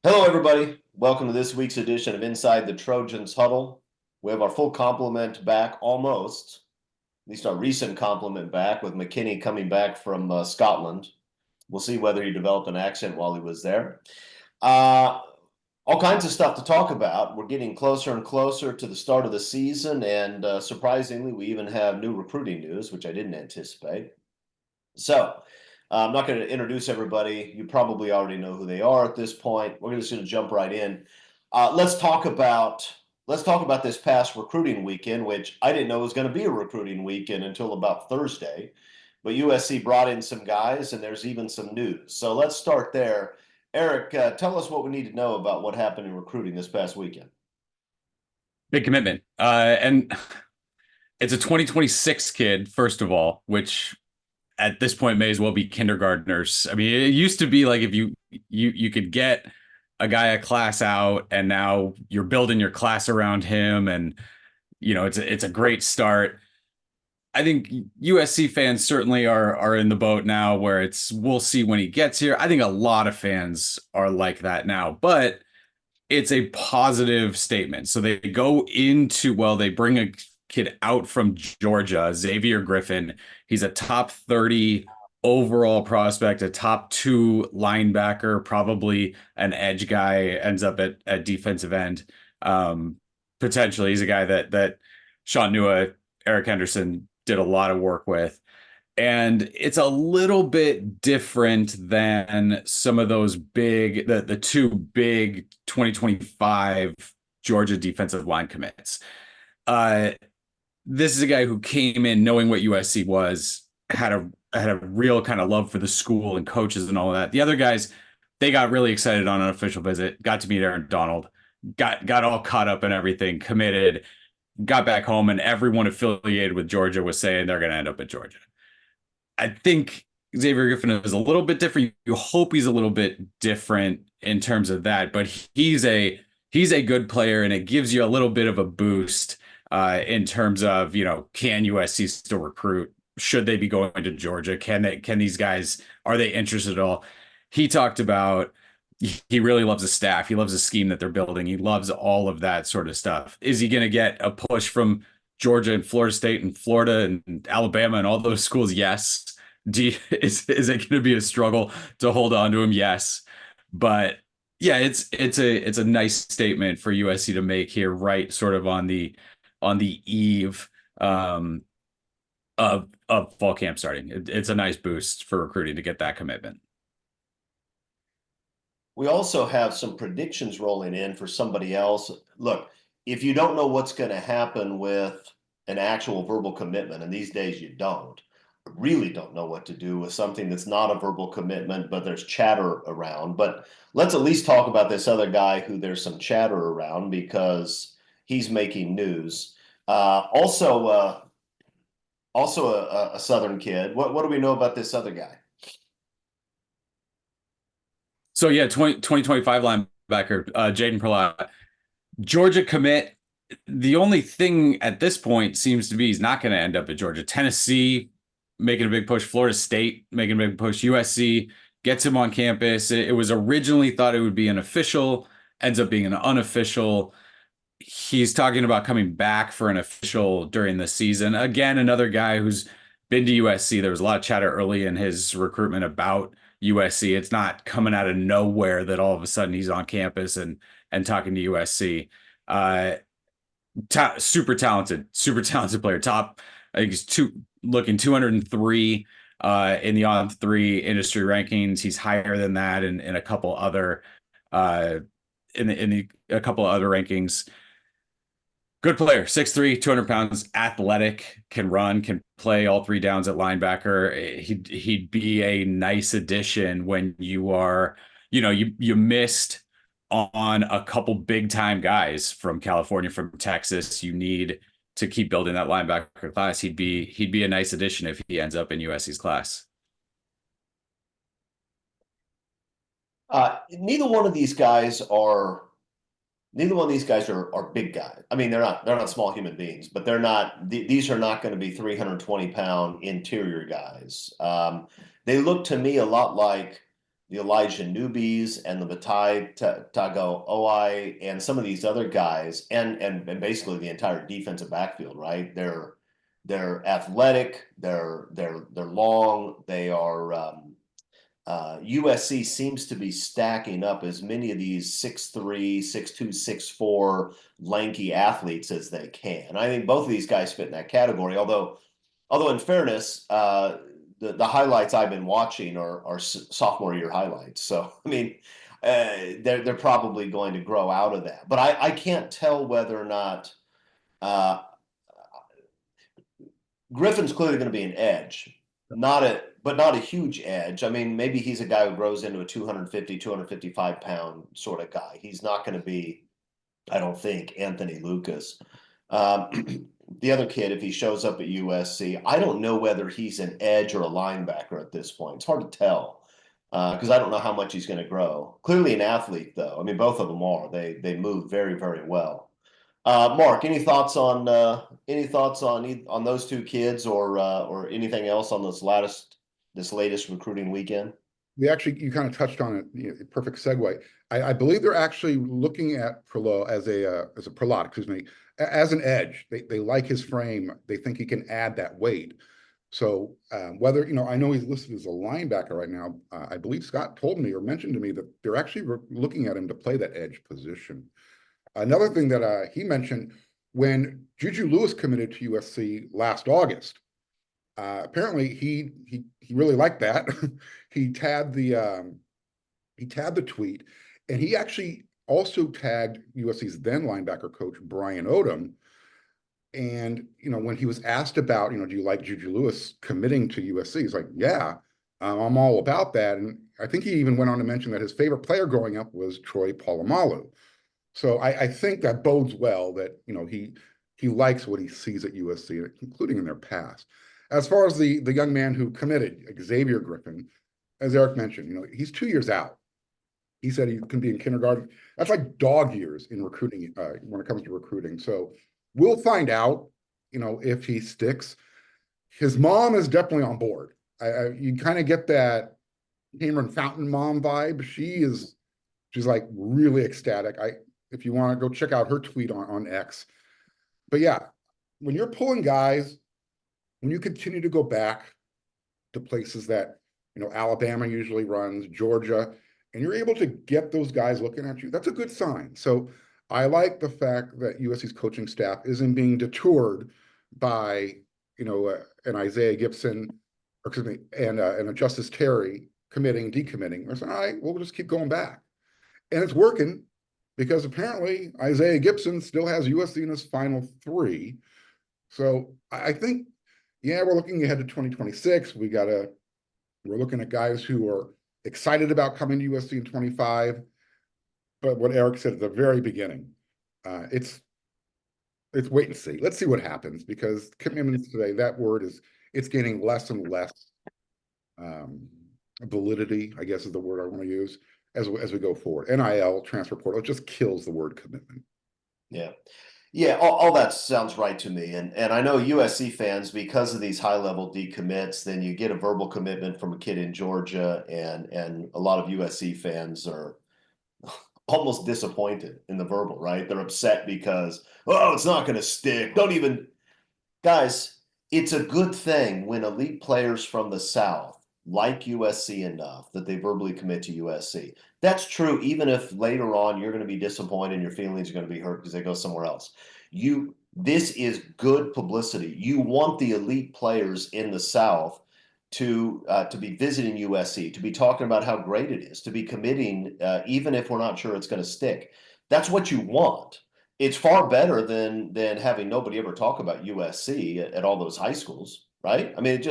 Hello, everybody. Welcome to this week's edition of Inside the Trojans Huddle. We have our full complement back almost, at least our recent complement back, with McKinney coming back from Scotland. We'll see whether he developed an accent while he was there. All kinds of stuff to talk about. We're getting closer and closer to the start of the season, and surprisingly, we even have new recruiting news, which I didn't anticipate. So, I'm not going to introduce everybody. You probably already know who they are at this point. We're just going to jump right in. Let's talk about this past recruiting weekend, which I didn't know was going to be a recruiting weekend until about Thursday. But USC brought in some guys, and there's even some news. So let's start there. Eric, tell us what we need to know about what happened in recruiting this past weekend. Big commitment. And it's a 2026 kid, first of all, which at this point may as well be kindergartners. I mean, it used to be like if you could get a guy a class out and now you're building your class around him and it's a great start. I think USC fans certainly are in the boat now where it's we'll see when he gets here. I think a lot of fans are like that now, but it's a positive statement. So they go into, well, they bring a kid out from Georgia, Xavier Griffin. He's a top 30 overall prospect, a top two linebacker, probably an edge guy, ends up at defensive end. Potentially, he's a guy that Sean Nua, Eric Henderson did a lot of work with. And it's a little bit different than some of those the two big 2025 Georgia defensive line commits. Uh, this is a guy who came in knowing what USC was, had a real kind of love for the school and coaches and all of that. The other guys, they got really excited on an official visit, got to meet Aaron Donald, got all caught up in everything, committed, got back home, and everyone affiliated with Georgia was saying they're going to end up at Georgia. I think Xavier Griffin is a little bit different. You hope he's a little bit different in terms of that, but he's a good player, and it gives you a little bit of a boost in terms of can USC still recruit? Should they be going to Georgia? Can these guys are they interested at all? He talked about he really loves the staff. He loves the scheme that they're building. He loves all of that sort of stuff. Is he going to get a push from Georgia and Florida State and Florida and Alabama and all those schools? Yes. Is it going to be a struggle to hold on to him? Yes. But yeah, it's a nice statement for USC to make here, right? Sort of on the eve of fall camp starting. It's a nice boost for recruiting to get that commitment. We also have some predictions rolling in for somebody else. Look, if you don't know what's going to happen with an actual verbal commitment, and these days you don't, really don't know what to do with something that's not a verbal commitment, but there's chatter around. But let's at least talk about this other guy who there's some chatter around because he's making news. Also a Southern kid. What do we know about this other guy? So yeah, 2025 linebacker, Jaden Perlot, Georgia commit. The only thing at this point seems to be he's not going to end up at Georgia. Tennessee making a big push, Florida State making a big push, USC gets him on campus. It was originally thought it would be an official, ends up being an unofficial. He's talking about coming back for an official during the season. Again, another guy who's been to USC. There was a lot of chatter early in his recruitment about USC. It's not coming out of nowhere that all of a sudden he's on campus and talking to USC. Super talented player. Top, I think he's looking 203 in the On3 industry rankings. He's higher than that in a couple other a couple other rankings. Good player, 6'3", 200 pounds, athletic, can run, can play all three downs at linebacker. He'd be a nice addition when you missed on a couple big time guys from California, from Texas. You need to keep building that linebacker class. He'd be a nice addition if he ends up in USC's class. Neither one of these guys are big guys. I mean, they're not small human beings, but these are not going to be 320-pound interior guys. They look to me a lot like the Elijah Newbies and the Batai Tago Oi and some of these other guys, and basically the entire defensive backfield, right? They're athletic, they're long, they are USC seems to be stacking up as many of these 6'3", 6'2", 6'4" lanky athletes as they can. I think both of these guys fit in that category, although in fairness, the highlights I've been watching are sophomore year highlights. So I mean, they're probably going to grow out of that. But I can't tell whether or not Griffin's clearly going to be an edge, but not a huge edge. I mean, maybe he's a guy who grows into a 250, 255 pound sort of guy. He's not going to be, I don't think, Anthony Lucas. The other kid, if he shows up at USC, I don't know whether he's an edge or a linebacker at this point. It's hard to tell because I don't know how much he's going to grow. Clearly an athlete, though. I mean, both of them are. They move very, very well. Mark, any thoughts on those two kids or anything else on this latest recruiting weekend? You kind of touched on it. Perfect segue. I believe they're actually looking at Perlow as a Perlot, excuse me, as an edge. They like his frame. They think he can add that weight. So whether, I know he's listed as a linebacker right now. I believe Scott told me or mentioned to me that they're actually looking at him to play that edge position. Another thing that he mentioned, when Juju Lewis committed to USC last August, apparently he really liked that. He tagged the tweet, and he actually also tagged USC's then linebacker coach Brian Odom. And when he was asked about, do you like Juju Lewis committing to USC? He's like, yeah, I'm all about that. And I think he even went on to mention that his favorite player growing up was Troy Polamalu. So I think that bodes well that he likes what he sees at USC, including in their past. As far as the young man who committed, Xavier Griffin, as Eric mentioned, he's 2 years out. He said he can be in kindergarten. That's like dog years in recruiting when it comes to recruiting. So we'll find out, if he sticks. His mom is definitely on board. You kind of get that Cameron Fountain mom vibe. She's like really ecstatic. If you want to go check out her tweet on X. But yeah, when you're pulling guys, when you continue to go back to places that, Alabama usually runs, Georgia, and you're able to get those guys looking at you, that's a good sign. So I like the fact that USC's coaching staff isn't being detoured by, an Isaiah Gibson, or excuse me, and a Justice Terry committing, decommitting. They're saying, all right, we'll just keep going back. And it's working, because apparently Isaiah Gibson still has USC in his final 3. So I think, we're looking ahead to 2026. We're looking at guys who are excited about coming to USC in 25. But what Eric said at the very beginning, it's wait and see. Let's see what happens, because commitments today, that word it's gaining less and less validity, I guess is the word I want to use, as we go forward. NIL, transfer portal, it just kills the word commitment. Yeah, all that sounds right to me. And I know USC fans, because of these high-level decommits, then you get a verbal commitment from a kid in Georgia, and a lot of USC fans are almost disappointed in the verbal, right? They're upset because, it's not going to stick. Guys, it's a good thing when elite players from the South like USC enough that they verbally commit to USC. That's true even if later on you're going to be disappointed and your feelings are going to be hurt because they go somewhere else. This is good publicity. You want the elite players in the South to be visiting USC, to be talking about how great it is, to be committing, even if we're not sure it's going to stick. That's what you want. It's far better than having nobody ever talk about USC at all those high schools, right? I mean,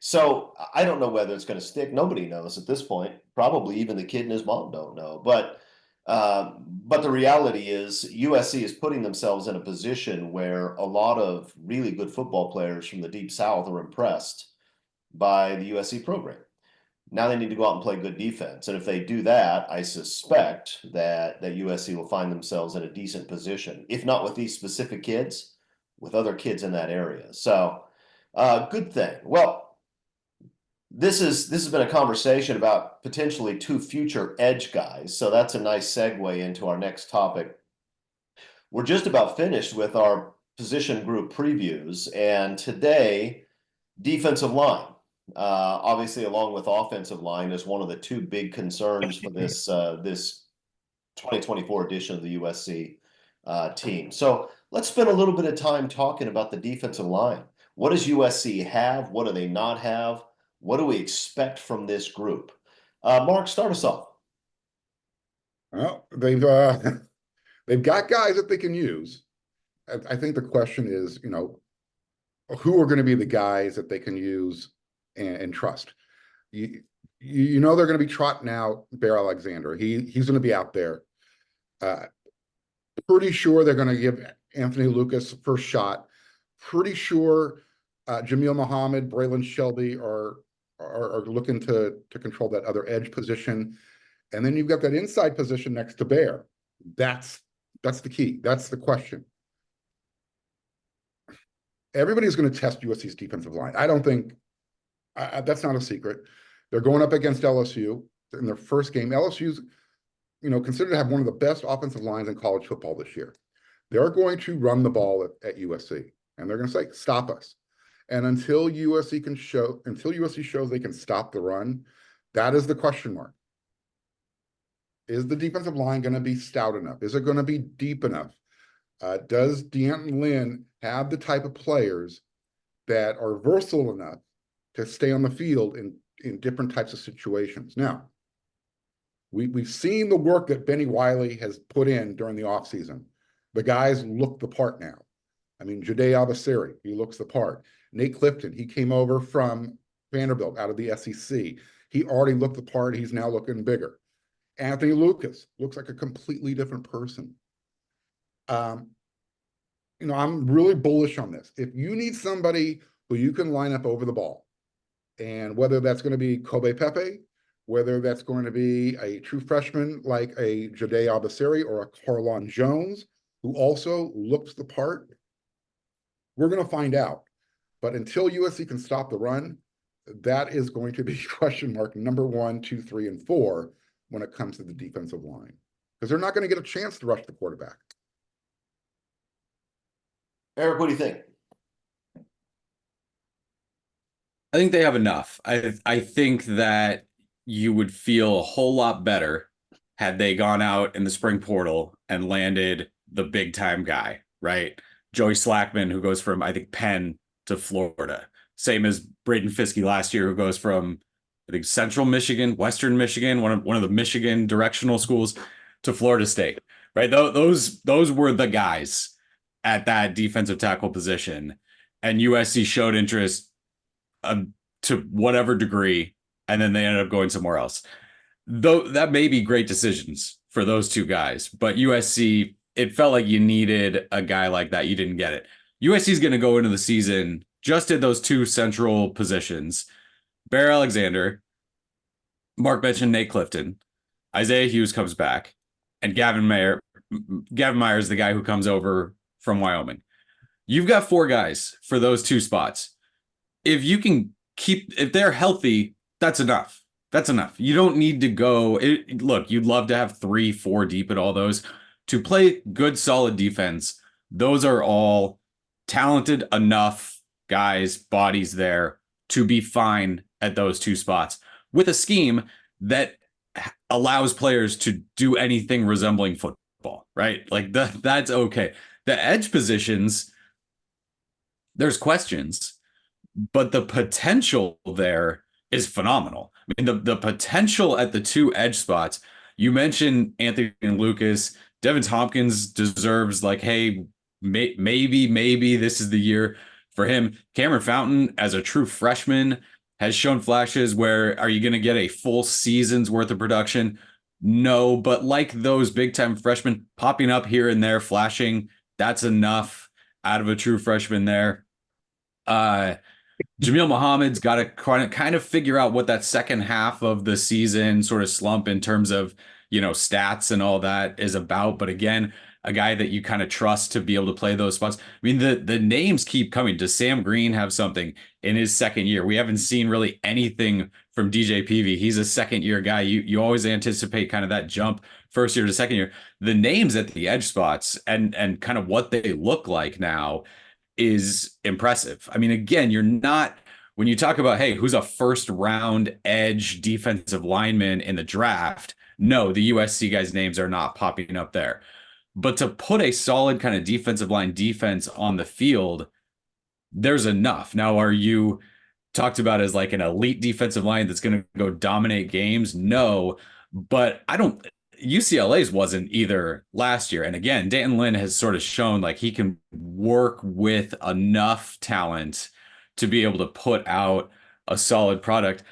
so I don't know whether it's going to stick. Nobody knows at this point. Probably even the kid and his mom don't know. But the reality is USC is putting themselves in a position where a lot of really good football players from the Deep South are impressed by the USC program. Now they need to go out and play good defense. And if they do that, I suspect that USC will find themselves in a decent position, if not with these specific kids, with other kids in that area. So good thing. Well, this has been a conversation about potentially two future edge guys. So that's a nice segue into our next topic. We're just about finished with our position group previews, and today, defensive line. Obviously, along with offensive line, is one of the two big concerns for this 2024 edition of the USC team. So let's spend a little bit of time talking about the defensive line. What does USC have? What do they not have? What do we expect from this group? Mark, start us off. Well, they've got guys that they can use. I think the question is, who are going to be the guys that they can use and trust? You they're going to be trotting out Bear Alexander. He's going to be out there. Pretty sure they're going to give Anthony Lucas first shot. Pretty sure Jamil Muhammad, Braylon Shelby are looking to control that other edge position. And then you've got that inside position next to Bear. That's the key. That's the question. Everybody's going to test USC's defensive line. I don't think that's not a secret. They're going up against LSU in their first game. LSU's, considered to have one of the best offensive lines in college football this year. They're going to run the ball at USC, and they're going to say, "Stop us." And until USC shows they can stop the run, that is the question mark. Is the defensive line going to be stout enough? Is it going to be deep enough? Does D'Anton Lynn have the type of players that are versatile enough to stay on the field in different types of situations? Now, we've seen the work that Benny Wiley has put in during the offseason. The guys look the part now. I mean, Jade Abasiri, he looks the part. Nate Clifton, he came over from Vanderbilt out of the SEC. He already looked the part. He's now looking bigger. Anthony Lucas looks like a completely different person. I'm really bullish on this. If you need somebody who you can line up over the ball, and whether that's going to be Kobe Pepe, whether that's going to be a true freshman like a Jade Abasiri or a Carlon Jones, who also looks the part, we're going to find out. But until USC can stop the run, that is going to be question mark number 1, 2, 3, and 4 when it comes to the defensive line, because they're not going to get a chance to rush the quarterback. Eric, what do you think? I think they have enough. I think that you would feel a whole lot better had they gone out in the spring portal and landed the big time guy, right? Joey Slackman, who goes from, I think, Penn to Florida. Same as Braden Fiske last year, who goes from, I think, Central Michigan, Western Michigan, one of the Michigan directional schools, to Florida State, right? Those were the guys at that defensive tackle position. And USC showed interest to whatever degree, and then they ended up going somewhere else. Though that may be great decisions for those two guys, but USC, it felt like you needed a guy like that. You didn't get it. USC is going to go into the season just at those two central positions. Bear Alexander, Mark mentioned Nate Clifton, Isaiah Hughes comes back, and Gavin Meyer is the guy who comes over from Wyoming. You've got 4 guys for those 2 spots. If they're healthy, that's enough. That's enough. You don't need to go. Look, you'd love to have 3, 4 deep at all those. To play good, solid defense, those are all talented enough guys, bodies there to be fine at those 2 spots with a scheme that allows players to do anything resembling football, right? Like that's okay. The edge positions, there's questions, but the potential there is phenomenal. I mean, the potential at the 2 edge spots, you mentioned Anthony Lucas, Devin Tompkins deserves, like, hey, maybe this is the year for him. Cameron Fountain, as a true freshman, has shown flashes where, are you going to get a full season's worth of production? No, but like those big time freshmen popping up here and there, flashing, that's enough out of a true freshman there. Jamil Muhammad's got to kind of figure out what that second half of the season sort of slump in terms of, stats and all that is about. But again, a guy that you kind of trust to be able to play those spots. I mean, the names keep coming. Does Sam Green have something in his second year? We haven't seen really anything from DJ Peavy. He's a second year guy. You always anticipate kind of that jump first year to second year. The names at the edge spots and kind of what they look like now is impressive. I mean, again, you're not, when you talk about, hey, who's a first round edge defensive lineman in the draft? No, the USC guys' names are not popping up there. But to put a solid kind of defensive line defense on the field, there's enough. Now, are you talked about as like an elite defensive line that's going to go dominate games? No, but I don't. UCLA's wasn't either last year. And again, Danton Lynn has sort of shown like he can work with enough talent to be able to put out a solid product.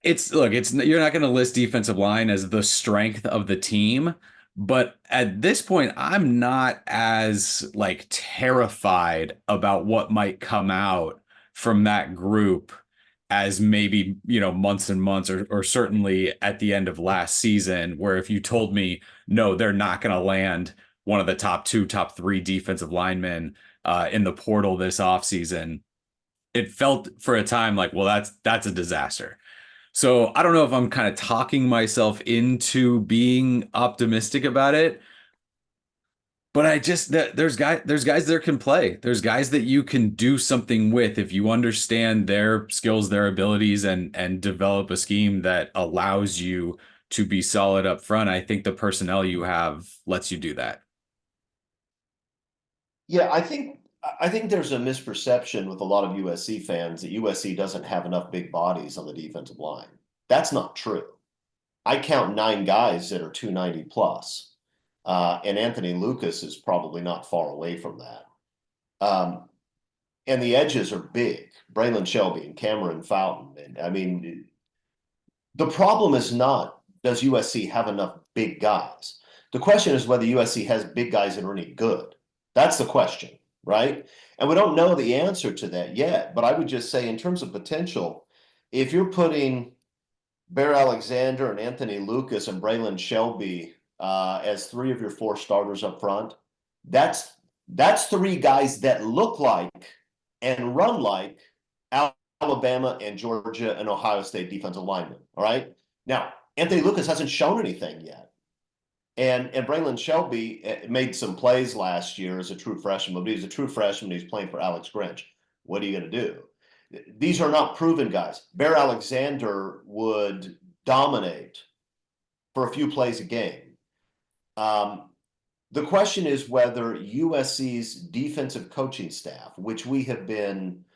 It's you're not going to list defensive line as the strength of the team, but at this point, I'm not as like terrified about what might come out from that group as maybe, months and months or certainly at the end of last season, where if you told me, no, they're not going to land one of the top 2, top 3 defensive linemen in the portal this offseason, it felt for a time like, well, that's a disaster. So I don't know if I'm kind of talking myself into being optimistic about it, but there's guys that can play. There's guys that you can do something with if you understand their skills, their abilities, and develop a scheme that allows you to be solid up front. I think the personnel you have lets you do that. Yeah, I think there's a misperception with a lot of USC fans that USC doesn't have enough big bodies on the defensive line. That's not true. I count 9 guys that are 290 plus, and Anthony Lucas is probably not far away from that. And the edges are big. Braylon Shelby and Cameron Fountain. And I mean, the problem is not, does USC have enough big guys? The question is whether USC has big guys that are any good. That's the question, right? And we don't know the answer to that yet, but I would just say in terms of potential, if you're putting Bear Alexander and Anthony Lucas and Braylon Shelby as 3 of your 4 starters up front, that's 3 guys that look like and run like Alabama and Georgia and Ohio State defensive linemen, all right? Now, Anthony Lucas hasn't shown anything yet. And Braylon Shelby made some plays last year as a true freshman, but he's a true freshman. He's playing for Alex Grinch. What are you going to do? These are not proven guys. Bear Alexander would dominate for a few plays a game. The question is whether USC's defensive coaching staff, which we have been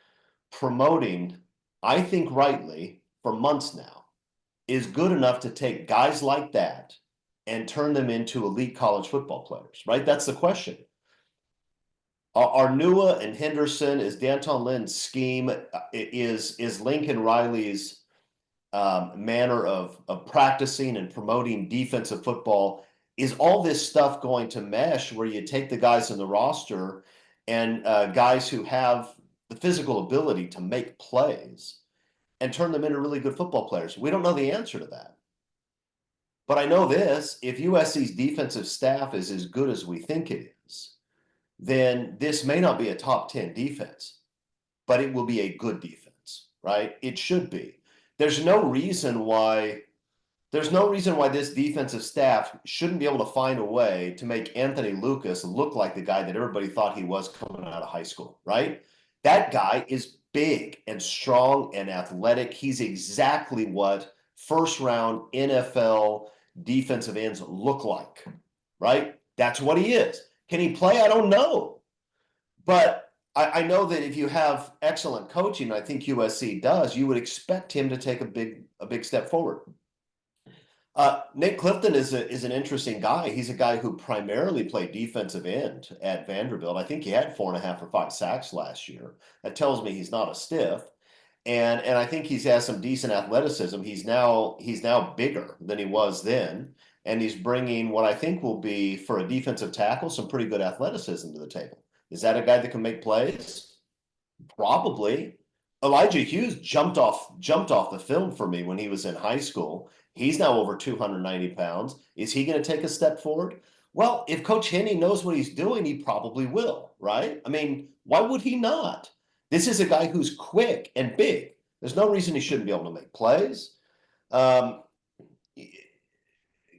promoting, I think rightly, for months now, is good enough to take guys like that and turn them into elite college football players, right? That's the question. Are Nua and Henderson, is Danton Lynn's scheme, is Lincoln Riley's manner of practicing and promoting defensive football, is all this stuff going to mesh where you take the guys in the roster and guys who have the physical ability to make plays and turn them into really good football players? We don't know the answer to that. But I know this, if USC's defensive staff is as good as we think it is, then this may not be a top 10 defense, but it will be a good defense, right? It should be. There's no reason why this defensive staff shouldn't be able to find a way to make Anthony Lucas look like the guy that everybody thought he was coming out of high school, right? That guy is big and strong and athletic. He's exactly what first-round NFL defensive ends look like, right? That's what he is. Can he play? I don't know. But I know that if you have excellent coaching, I think USC does, you would expect him to take a big step forward. Nate Clifton is an interesting guy. He's a guy who primarily played defensive end at Vanderbilt. I think he had 4.5 or 5 sacks last year. That tells me he's not a stiff. And I think he's has some decent athleticism. He's now bigger than he was then. And he's bringing what I think will be, for a defensive tackle, some pretty good athleticism to the table. Is that a guy that can make plays? Probably. Elijah Hughes jumped off the film for me when he was in high school. He's now over 290 pounds. Is he going to take a step forward? Well, if Coach Henney knows what he's doing, he probably will, right? I mean, why would he not? This is a guy who's quick and big. There's no reason he shouldn't be able to make plays. Um,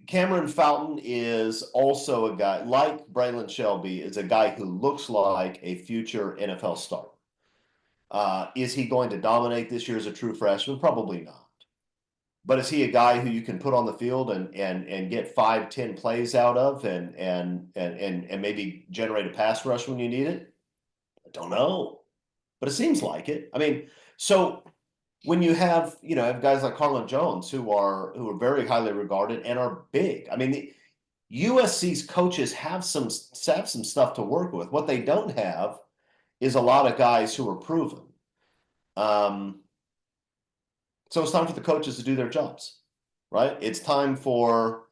Cameron Fountain is also a guy, like Braylon Shelby, is a guy who looks like a future NFL star. Is he going to dominate this year as a true freshman? Probably not. But is he a guy who you can put on the field and get 5-10 plays out of and maybe generate a pass rush when you need it? I don't know, but it seems like it. I mean, so when you have have guys like Carlin Jones who are very highly regarded and are big. I mean, the USC's coaches have some stuff to work with. What they don't have is a lot of guys who are proven. So it's time for the coaches to do their jobs, right? It's time for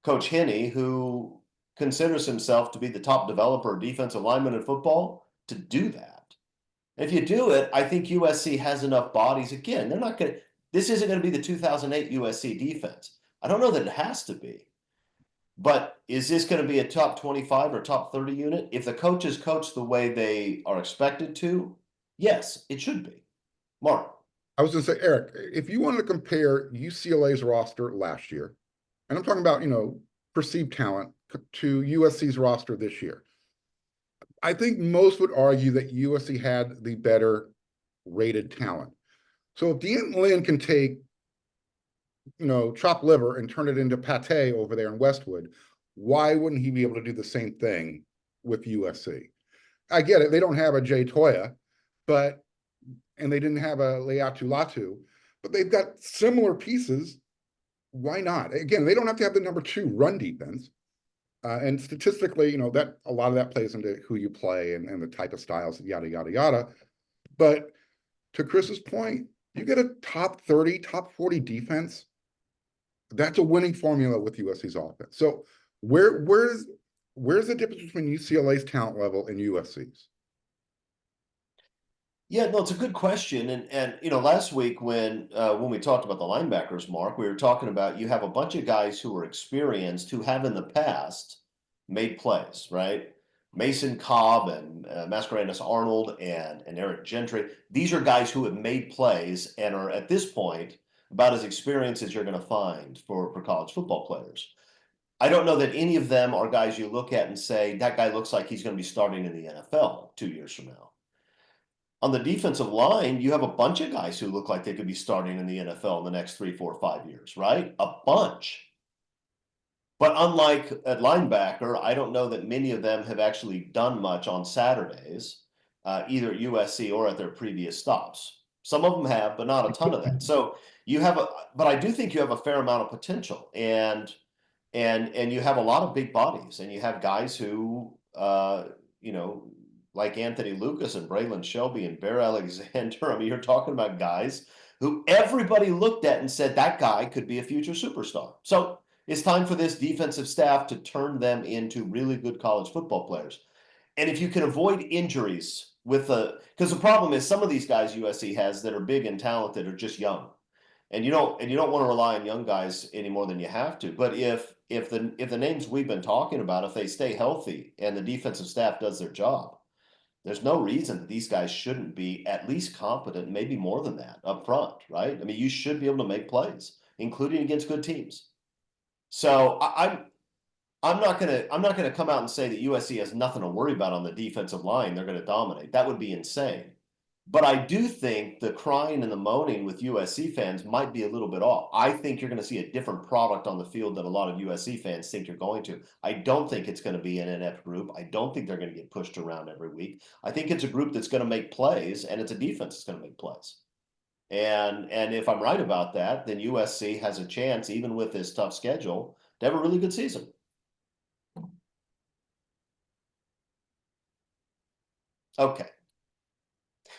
Coach Henney, who considers himself to be the top developer of defensive lineman in football, to do that. If you do it, I think USC has enough bodies. Again, they're not going to, this isn't going to be the 2008 USC defense. I don't know that it has to be. But is this going to be a top 25 or top 30 unit? If the coaches coach the way they are expected to, yes, it should be. Mark. I was going to say, Eric, if you wanted to compare UCLA's roster last year, and I'm talking about, perceived talent, to USC's roster this year, I think most would argue that USC had the better rated talent. So if Dean Lynn can take, chopped liver and turn it into pate over there in Westwood, why wouldn't he be able to do the same thing with USC? I get it. They don't have a Jay Toya, and they didn't have a Leatu Latu, but they've got similar pieces. Why not? Again, they don't have to have the number 2 run defense. And statistically, that a lot of that plays into who you play and the type of styles, yada, yada, yada. But to Chris's point, you get a top 30, top 40 defense. That's a winning formula with USC's offense. So where's the difference between UCLA's talent level and USC's? Yeah, no, it's a good question. And last week when we talked about the linebackers, Mark, we were talking about you have a bunch of guys who are experienced who have in the past made plays, right? Mason Cobb and Mascarenas Arnold and Eric Gentry. These are guys who have made plays and are at this point about as experienced as you're going to find for college football players. I don't know that any of them are guys you look at and say, that guy looks like he's going to be starting in the NFL 2 years from now. On the defensive line, you have a bunch of guys who look like they could be starting in the NFL in the next 3, 4, 5 years, right? A bunch. But unlike at linebacker, I don't know that many of them have actually done much on Saturdays, either at USC or at their previous stops. Some of them have, but not a ton of that. So but I do think you have a fair amount of potential, and you have a lot of big bodies, and you have guys who, like Anthony Lucas and Braylon Shelby and Bear Alexander. I mean, you're talking about guys who everybody looked at and said that guy could be a future superstar. So it's time for this defensive staff to turn them into really good college football players. And if you can avoid injuries because the problem is some of these guys USC has that are big and talented are just young. And you don't want to rely on young guys any more than you have to. But if the names we've been talking about, if they stay healthy and the defensive staff does their job, there's no reason that these guys shouldn't be at least competent, maybe more than that up front, right? I mean, you should be able to make plays, including against good teams. So I'm not gonna come out and say that USC has nothing to worry about on the defensive line. They're going to dominate. That would be insane. But I do think the crying and the moaning with USC fans might be a little bit off. I think you're going to see a different product on the field than a lot of USC fans think you're going to. I don't think it's going to be an inept group. I don't think they're going to get pushed around every week. I think it's a group that's going to make plays, and it's a defense that's going to make plays. And if I'm right about that, then USC has a chance, even with this tough schedule, to have a really good season. Okay.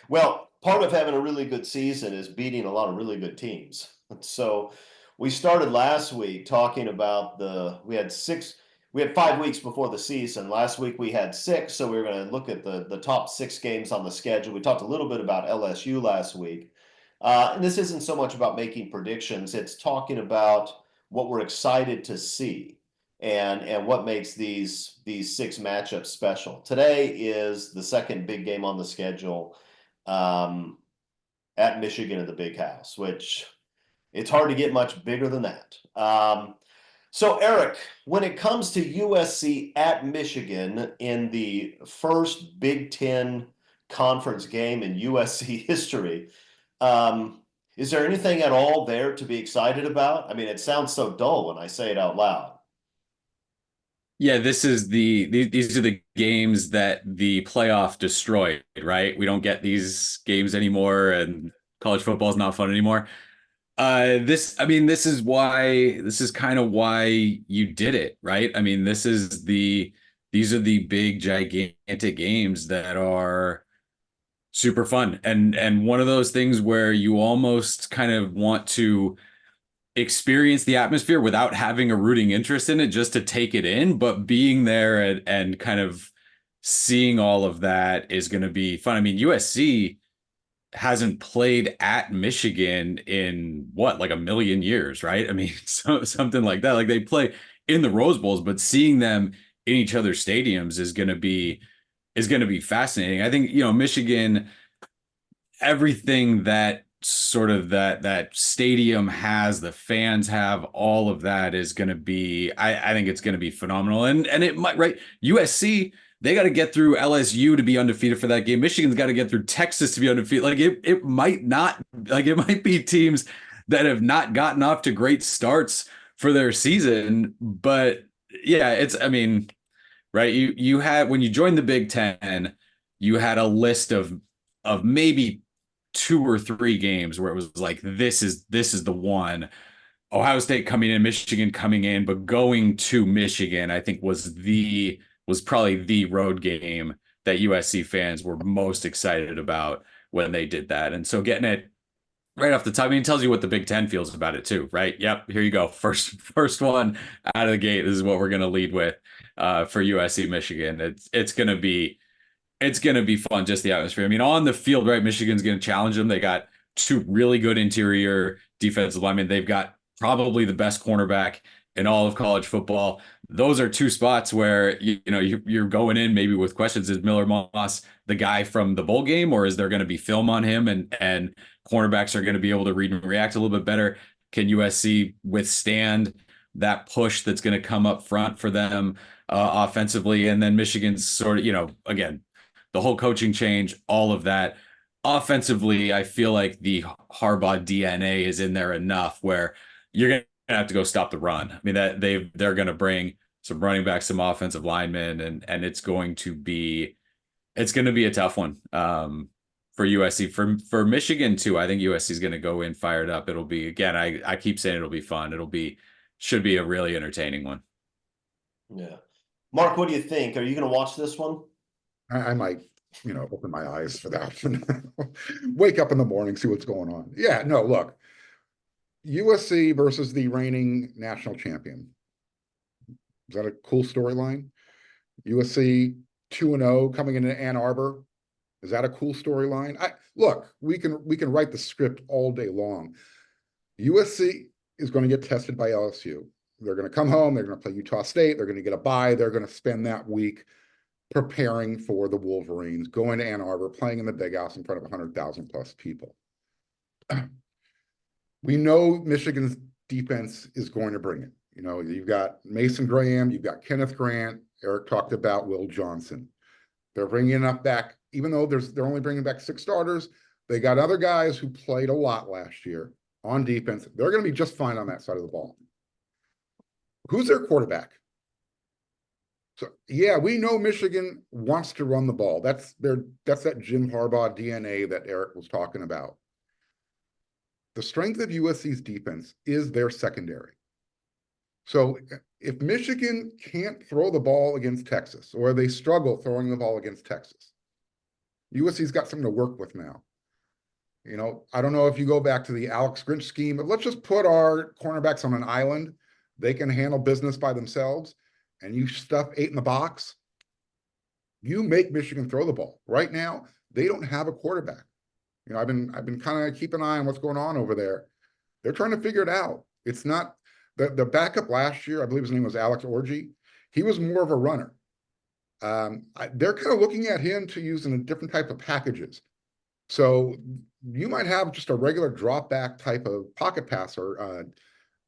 Well, part of having a really good season is beating a lot of really good teams. So we started last week talking about we had 5 weeks before the season. Last week we had 6, so we were going to look at the top 6 games on the schedule. We talked a little bit about LSU last week. And this isn't so much about making predictions. It's talking about what we're excited to see. and what makes these 6 matchups special. Today is the second big game on the schedule, at Michigan at the Big House, which it's hard to get much bigger than that. So Eric, when it comes to USC at Michigan in the first Big Ten conference game in USC history, is there anything at all there to be excited about? I mean, it sounds so dull when I say it out loud. Yeah, these are the games that the playoff destroyed, right? We don't get these games anymore, and college football is not fun anymore. This is kind of why you did it, right? I mean, these are the big, gigantic games that are super fun, and one of those things where you almost kind of want to experience the atmosphere without having a rooting interest in it, just to take it in, but being there and kind of seeing all of that is going to be fun. I mean, USC hasn't played at Michigan in what, like a million years, right? I mean, so something like that. Like, they play in the Rose Bowls, but seeing them in each other's stadiums is going to be fascinating. I think, Michigan, everything that sort of that stadium has, the fans have, all of that is going to be, I think it's going to be phenomenal. And it might, right? USC, they got to get through LSU to be undefeated for that game. Michigan's got to get through Texas to be undefeated. Like, it might not, like, it might be teams that have not gotten off to great starts for their season. But yeah, I mean, right? You had, when you joined the Big Ten, you had a list of maybe 2 or 3 games where it was like, this is the one. Ohio State coming in, Michigan coming in, but going to Michigan, I think was probably the road game that USC fans were most excited about when they did that. And so getting it right off the top, I mean, it tells you what the Big Ten feels about it too, right? Yep, here you go. First one out of the gate. This is what we're going to lead with for USC Michigan. It's going to be fun, just the atmosphere. I mean, on the field, right, Michigan's going to challenge them. They got 2 really good interior defensive linemen. They've got probably the best cornerback in all of college football. Those are 2 spots where you're going in maybe with questions. Is Miller Moss the guy from the bowl game, or is there going to be film on him, and cornerbacks are going to be able to read and react a little bit better? Can USC withstand that push that's going to come up front for them offensively? And then Michigan's sort of, again, the whole coaching change, all of that. Offensively, I feel like the Harbaugh DNA is in there enough where you're going to have to go stop the run. I mean, they're going to bring some running backs, some offensive linemen, and it's going to be a tough one for USC. For Michigan too, I think USC is going to go in fired up. It'll be, again, I keep saying it'll be fun. Should be a really entertaining one. Yeah. Mark, what do you think? Are you going to watch this one? I might, open my eyes for that one. Wake up in the morning, see what's going on. Yeah, no, look, USC versus the reigning national champion. Is that a cool storyline? USC 2-0 coming into Ann Arbor. Is that a cool storyline? Look, we can write the script all day long. USC is going to get tested by LSU. They're going to come home. They're going to play Utah State. They're going to get a bye. They're going to spend that week preparing for the Wolverines, going to Ann Arbor, playing in the Big House in front of 100,000 plus people. We know Michigan's defense is going to bring it. You've got Mason Graham, you've got Kenneth Grant. Eric talked about Will Johnson. They're bringing enough back, even though they're only bringing back 6 starters. They got other guys who played a lot last year on defense. They're going to be just fine on that side of the ball. Who's their quarterback? So yeah, we know Michigan wants to run the ball. That's that Jim Harbaugh DNA that Eric was talking about. The strength of USC's defense is their secondary. So if Michigan can't throw the ball against Texas, or they struggle throwing the ball against Texas, USC's got something to work with now. I don't know if you go back to the Alex Grinch scheme, but let's just put our cornerbacks on an island. They can handle business by themselves, and you stuff 8 in the box. You make Michigan throw the ball. Right now, they don't have a quarterback. I've been kind of keeping an eye on what's going on over there. They're trying to figure it out. It's not, The backup last year, I believe his name was Alex Orji. He was more of a runner. They're kind of looking at him to use in a different type of packages. So you might have just a regular drop back type of pocket passer.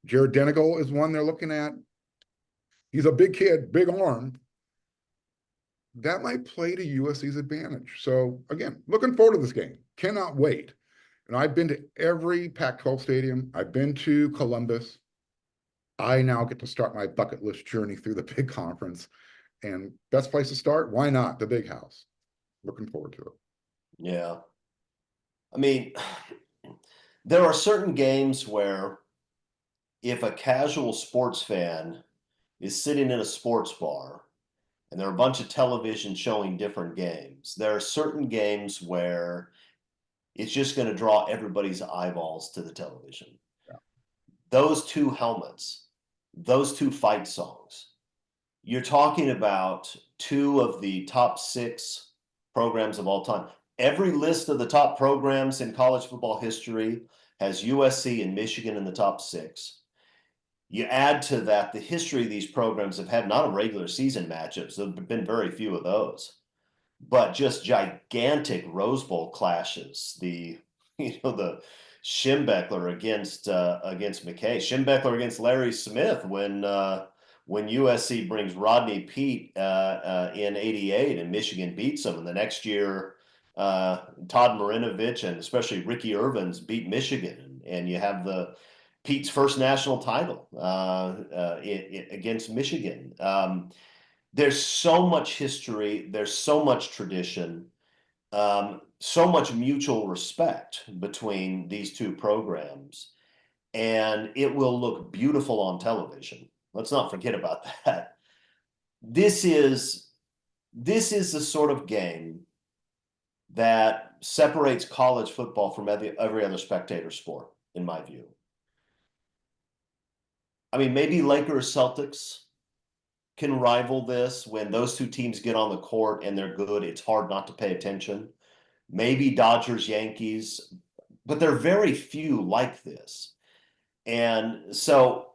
Jared Denigal is one they're looking at. He's a big kid, big arm. That might play to USC's advantage. So again, looking forward to this game. Cannot wait. And I've been to every Pac-12 stadium. I've been to Columbus. I now get to start my bucket list journey through the big conference. And best place to start? Why not the Big House? Looking forward to it. Yeah. I mean, there are certain games where if a casual sports fan is sitting in a sports bar and there are a bunch of television showing different games, there are certain games where it's just going to draw everybody's eyeballs to the television. Yeah. Those two helmets, those two fight songs, you're talking about two of the top 6 programs of all time. Every list of the top programs in college football history has USC and Michigan in the top 6. You add to that the history these programs have had, not a regular season matchups, there have been very few of those, but just gigantic Rose Bowl clashes. The Schembechler against McKay, Schembechler against Larry Smith when USC brings Rodney Peete in '88 and Michigan beats them, and the next year Todd Marinovich and especially Ricky Irvins beat Michigan, and you have the Pete's first national title against Michigan. There's so much history, there's so much tradition, so much mutual respect between these two programs, and it will look beautiful on television. Let's not forget about that. This is the sort of game that separates college football from every other spectator sport, in my view. I mean, maybe Lakers Celtics can rival this. When those two teams get on the court and they're good, it's hard not to pay attention. Maybe Dodgers Yankees, but there are very few like this. And so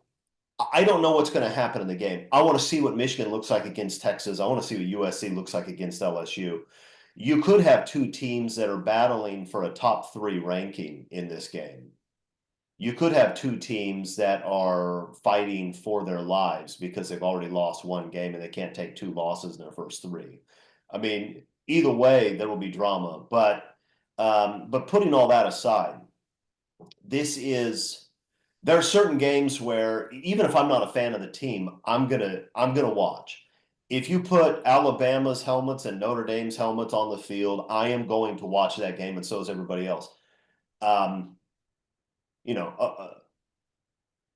I don't know what's going to happen in the game. I want to see what Michigan looks like against Texas. I want to see what USC looks like against LSU. You could have two teams that are battling for a top 3 ranking in this game. You could have two teams that are fighting for their lives because they've already lost one game and they can't take 2 losses in their first 3. I mean, either way, there will be drama. But putting all that aside, there are certain games where even if I'm not a fan of the team, I'm gonna watch. If you put Alabama's helmets and Notre Dame's helmets on the field, I am going to watch that game, and so is everybody else.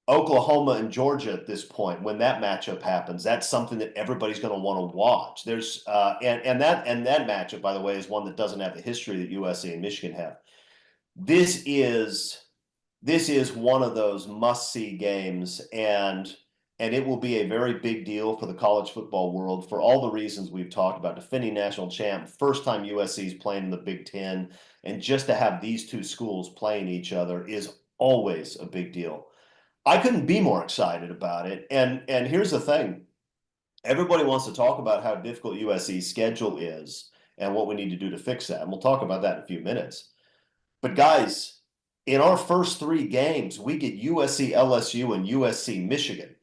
Oklahoma and Georgia at this point, when that matchup happens, that's something that everybody's going to want to watch. There's and that matchup, by the way, is one that doesn't have the history that USC and Michigan have. This is one of those must-see games, and it will be a very big deal for the college football world for all the reasons we've talked about. Defending national champ, first time USC is playing in the Big Ten, and just to have these two schools playing each other is always a big deal. I couldn't be more excited about it. And here's the thing. Everybody wants to talk about how difficult USC's schedule is and what we need to do to fix that. And we'll talk about that in a few minutes. But guys, in our first 3 games, we get USC LSU and USC Michigan.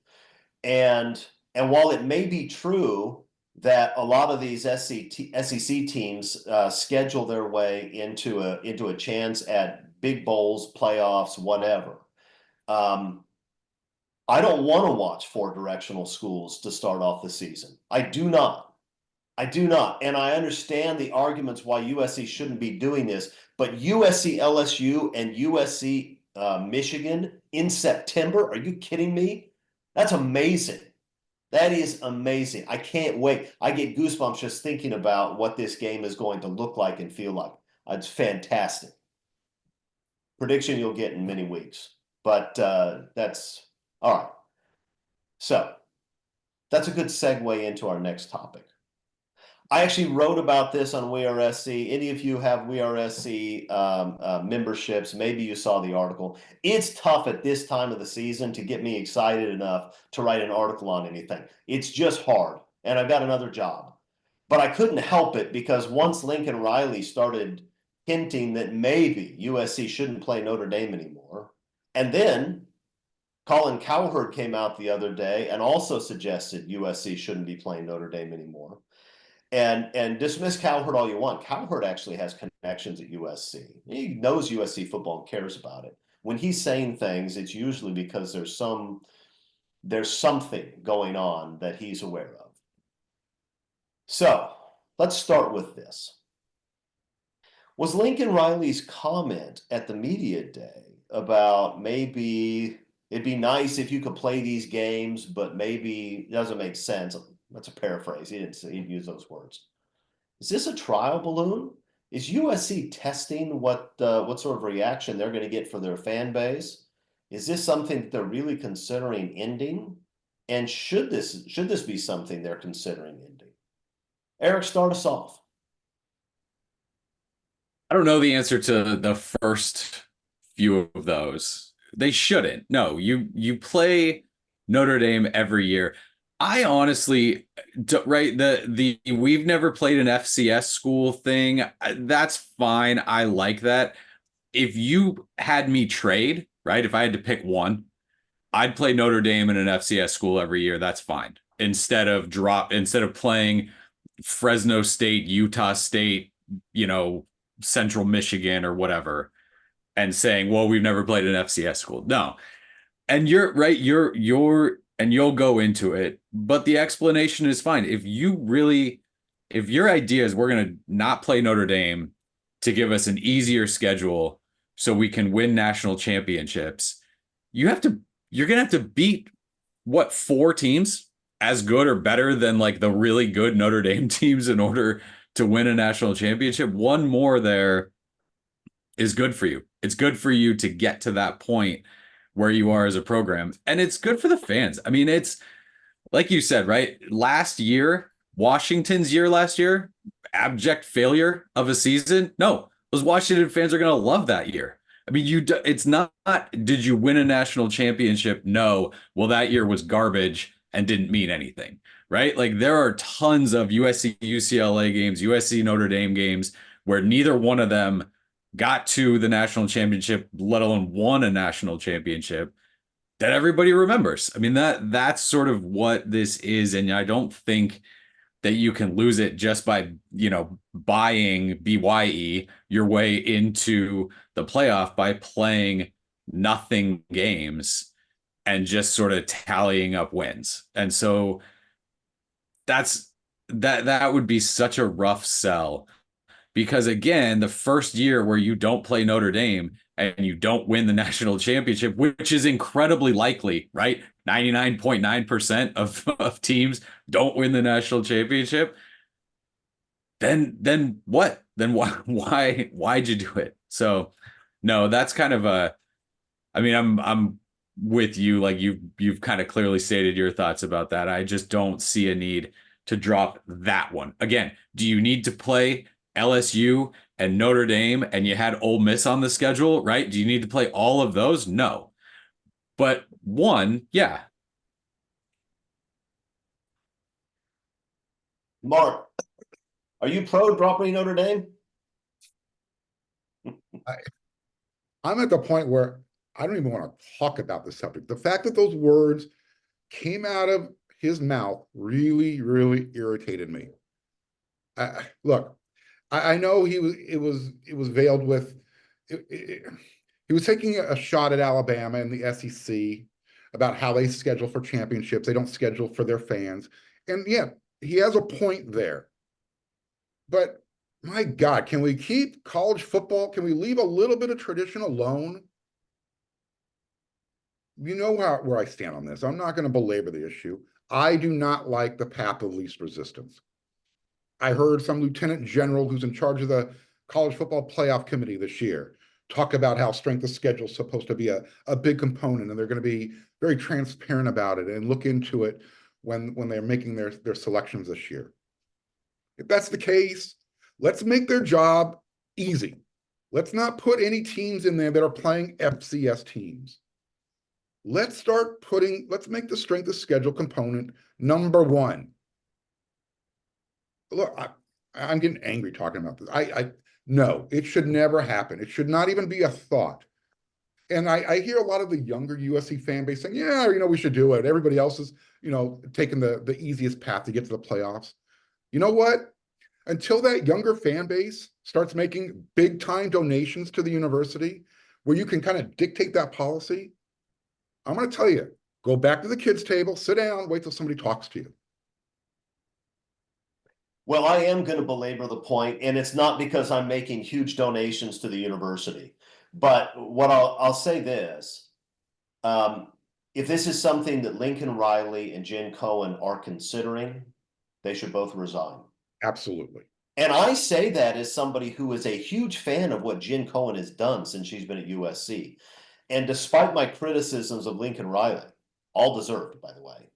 And while it may be true that a lot of these SEC teams schedule their way into a chance at big bowls, playoffs, whatever, I don't want to watch 4 directional schools to start off the season. I do not. And I understand the arguments why USC shouldn't be doing this, but USC LSU and USC Michigan in September, are you kidding me? That's amazing. That is amazing. I can't wait. I get goosebumps just thinking about what this game is going to look like and feel like. It's fantastic. Prediction you'll get in many weeks. But that's all right. So that's a good segue into our next topic. I actually wrote about this on WeAreSC. Any of you have WeAreSC memberships, maybe you saw the article. It's tough at this time of the season to get me excited enough to write an article on anything. It's just hard, and I've got another job. But I couldn't help it because once Lincoln Riley started hinting that maybe USC shouldn't play Notre Dame anymore, and then Colin Cowherd came out the other day and also suggested USC shouldn't be playing Notre Dame anymore. And dismiss Cowherd all you want. Cowherd actually has connections at USC. He knows USC football and cares about it. When he's saying things, it's usually because there's something going on that he's aware of. So let's start with this. Was Lincoln Riley's comment at the media day about maybe it'd be nice if you could play these games, but maybe it doesn't make sense? That's a paraphrase. He didn't say, he'd use those words. Is this a trial balloon? Is USC testing what sort of reaction they're going to get for their fan base? Is this something that they're really considering ending? And should this be something they're considering ending? Eric, start us off. I don't know the answer to the first few of those. They shouldn't. No, you play Notre Dame every year. I honestly, right, the we've never played an FCS school thing. That's fine. I like that. If you had me trade, right, if I had to pick one, I'd play Notre Dame in an FCS school every year. That's fine. Instead of playing Fresno State, Utah State, Central Michigan or whatever, and saying, well, we've never played an FCS school. No. And you're right, and you'll go into it, but the explanation is fine. If your idea is we're going to not play Notre Dame to give us an easier schedule so we can win national championships, you're going to have to beat what, 4 teams as good or better than like the really good Notre Dame teams in order to win a national championship. One more there is good for you. It's good for you to get to that point where you are as a program. And it's good for the fans. I mean, it's like you said, right? Washington's year last year, abject failure of a season. No, those Washington fans are going to love that year. I mean, it's not, did you win a national championship? No. Well, that year was garbage and didn't mean anything, right? Like there are tons of USC, UCLA games, USC, Notre Dame games where neither one of them got to the national championship, let alone won a national championship, that everybody remembers. I mean, that's sort of what this is. And I don't think that you can lose it just by, buying BYE your way into the playoff by playing nothing games and just sort of tallying up wins. And so that would be such a rough sell. Because again, the first year where you don't play Notre Dame and you don't win the national championship, which is incredibly likely, right? 99.9% of teams don't win the national championship. Then what? Then why'd you do it? So no, that's kind of I'm with you. Like you've kind of clearly stated your thoughts about that. I just don't see a need to drop that one. Again, do you need to play LSU and Notre Dame and you had Ole Miss on the schedule, right? Do you need to play all of those? No. But one, yeah. Mark, are you pro dropping Notre Dame? I'm at the point where I don't even want to talk about the subject. The fact that those words came out of his mouth really, really irritated me. Look, I know it was veiled with he was taking a shot at Alabama and the SEC about how they schedule for championships. They don't schedule for their fans. And yeah, he has a point there. But my God, can we keep college football? Can we leave a little bit of tradition alone? You know where I stand on this. I'm not going to belabor the issue. I do not like the path of least resistance. I heard some lieutenant general who's in charge of the college football playoff committee this year talk about how strength of schedule is supposed to be a big component, and they're going to be very transparent about it and look into it when they're making their selections this year. If that's the case, let's make their job easy. Let's not put any teams in there that are playing FCS teams. Let's make the strength of schedule component number one. Look, I'm getting angry talking about this. No, it should never happen. It should not even be a thought. And I hear a lot of the younger USC fan base saying, yeah, we should do it. Everybody else is, taking the easiest path to get to the playoffs. You know what? Until that younger fan base starts making big time donations to the university where you can kind of dictate that policy, I'm going to tell you, go back to the kids' table, sit down, wait till somebody talks to you. Well, I am going to belabor the point, and it's not because I'm making huge donations to the university. But what I'll say this, if this is something that Lincoln Riley and Jen Cohen are considering, they should both resign. Absolutely. And I say that as somebody who is a huge fan of what Jen Cohen has done since she's been at USC. And despite my criticisms of Lincoln Riley, all deserved, by the way,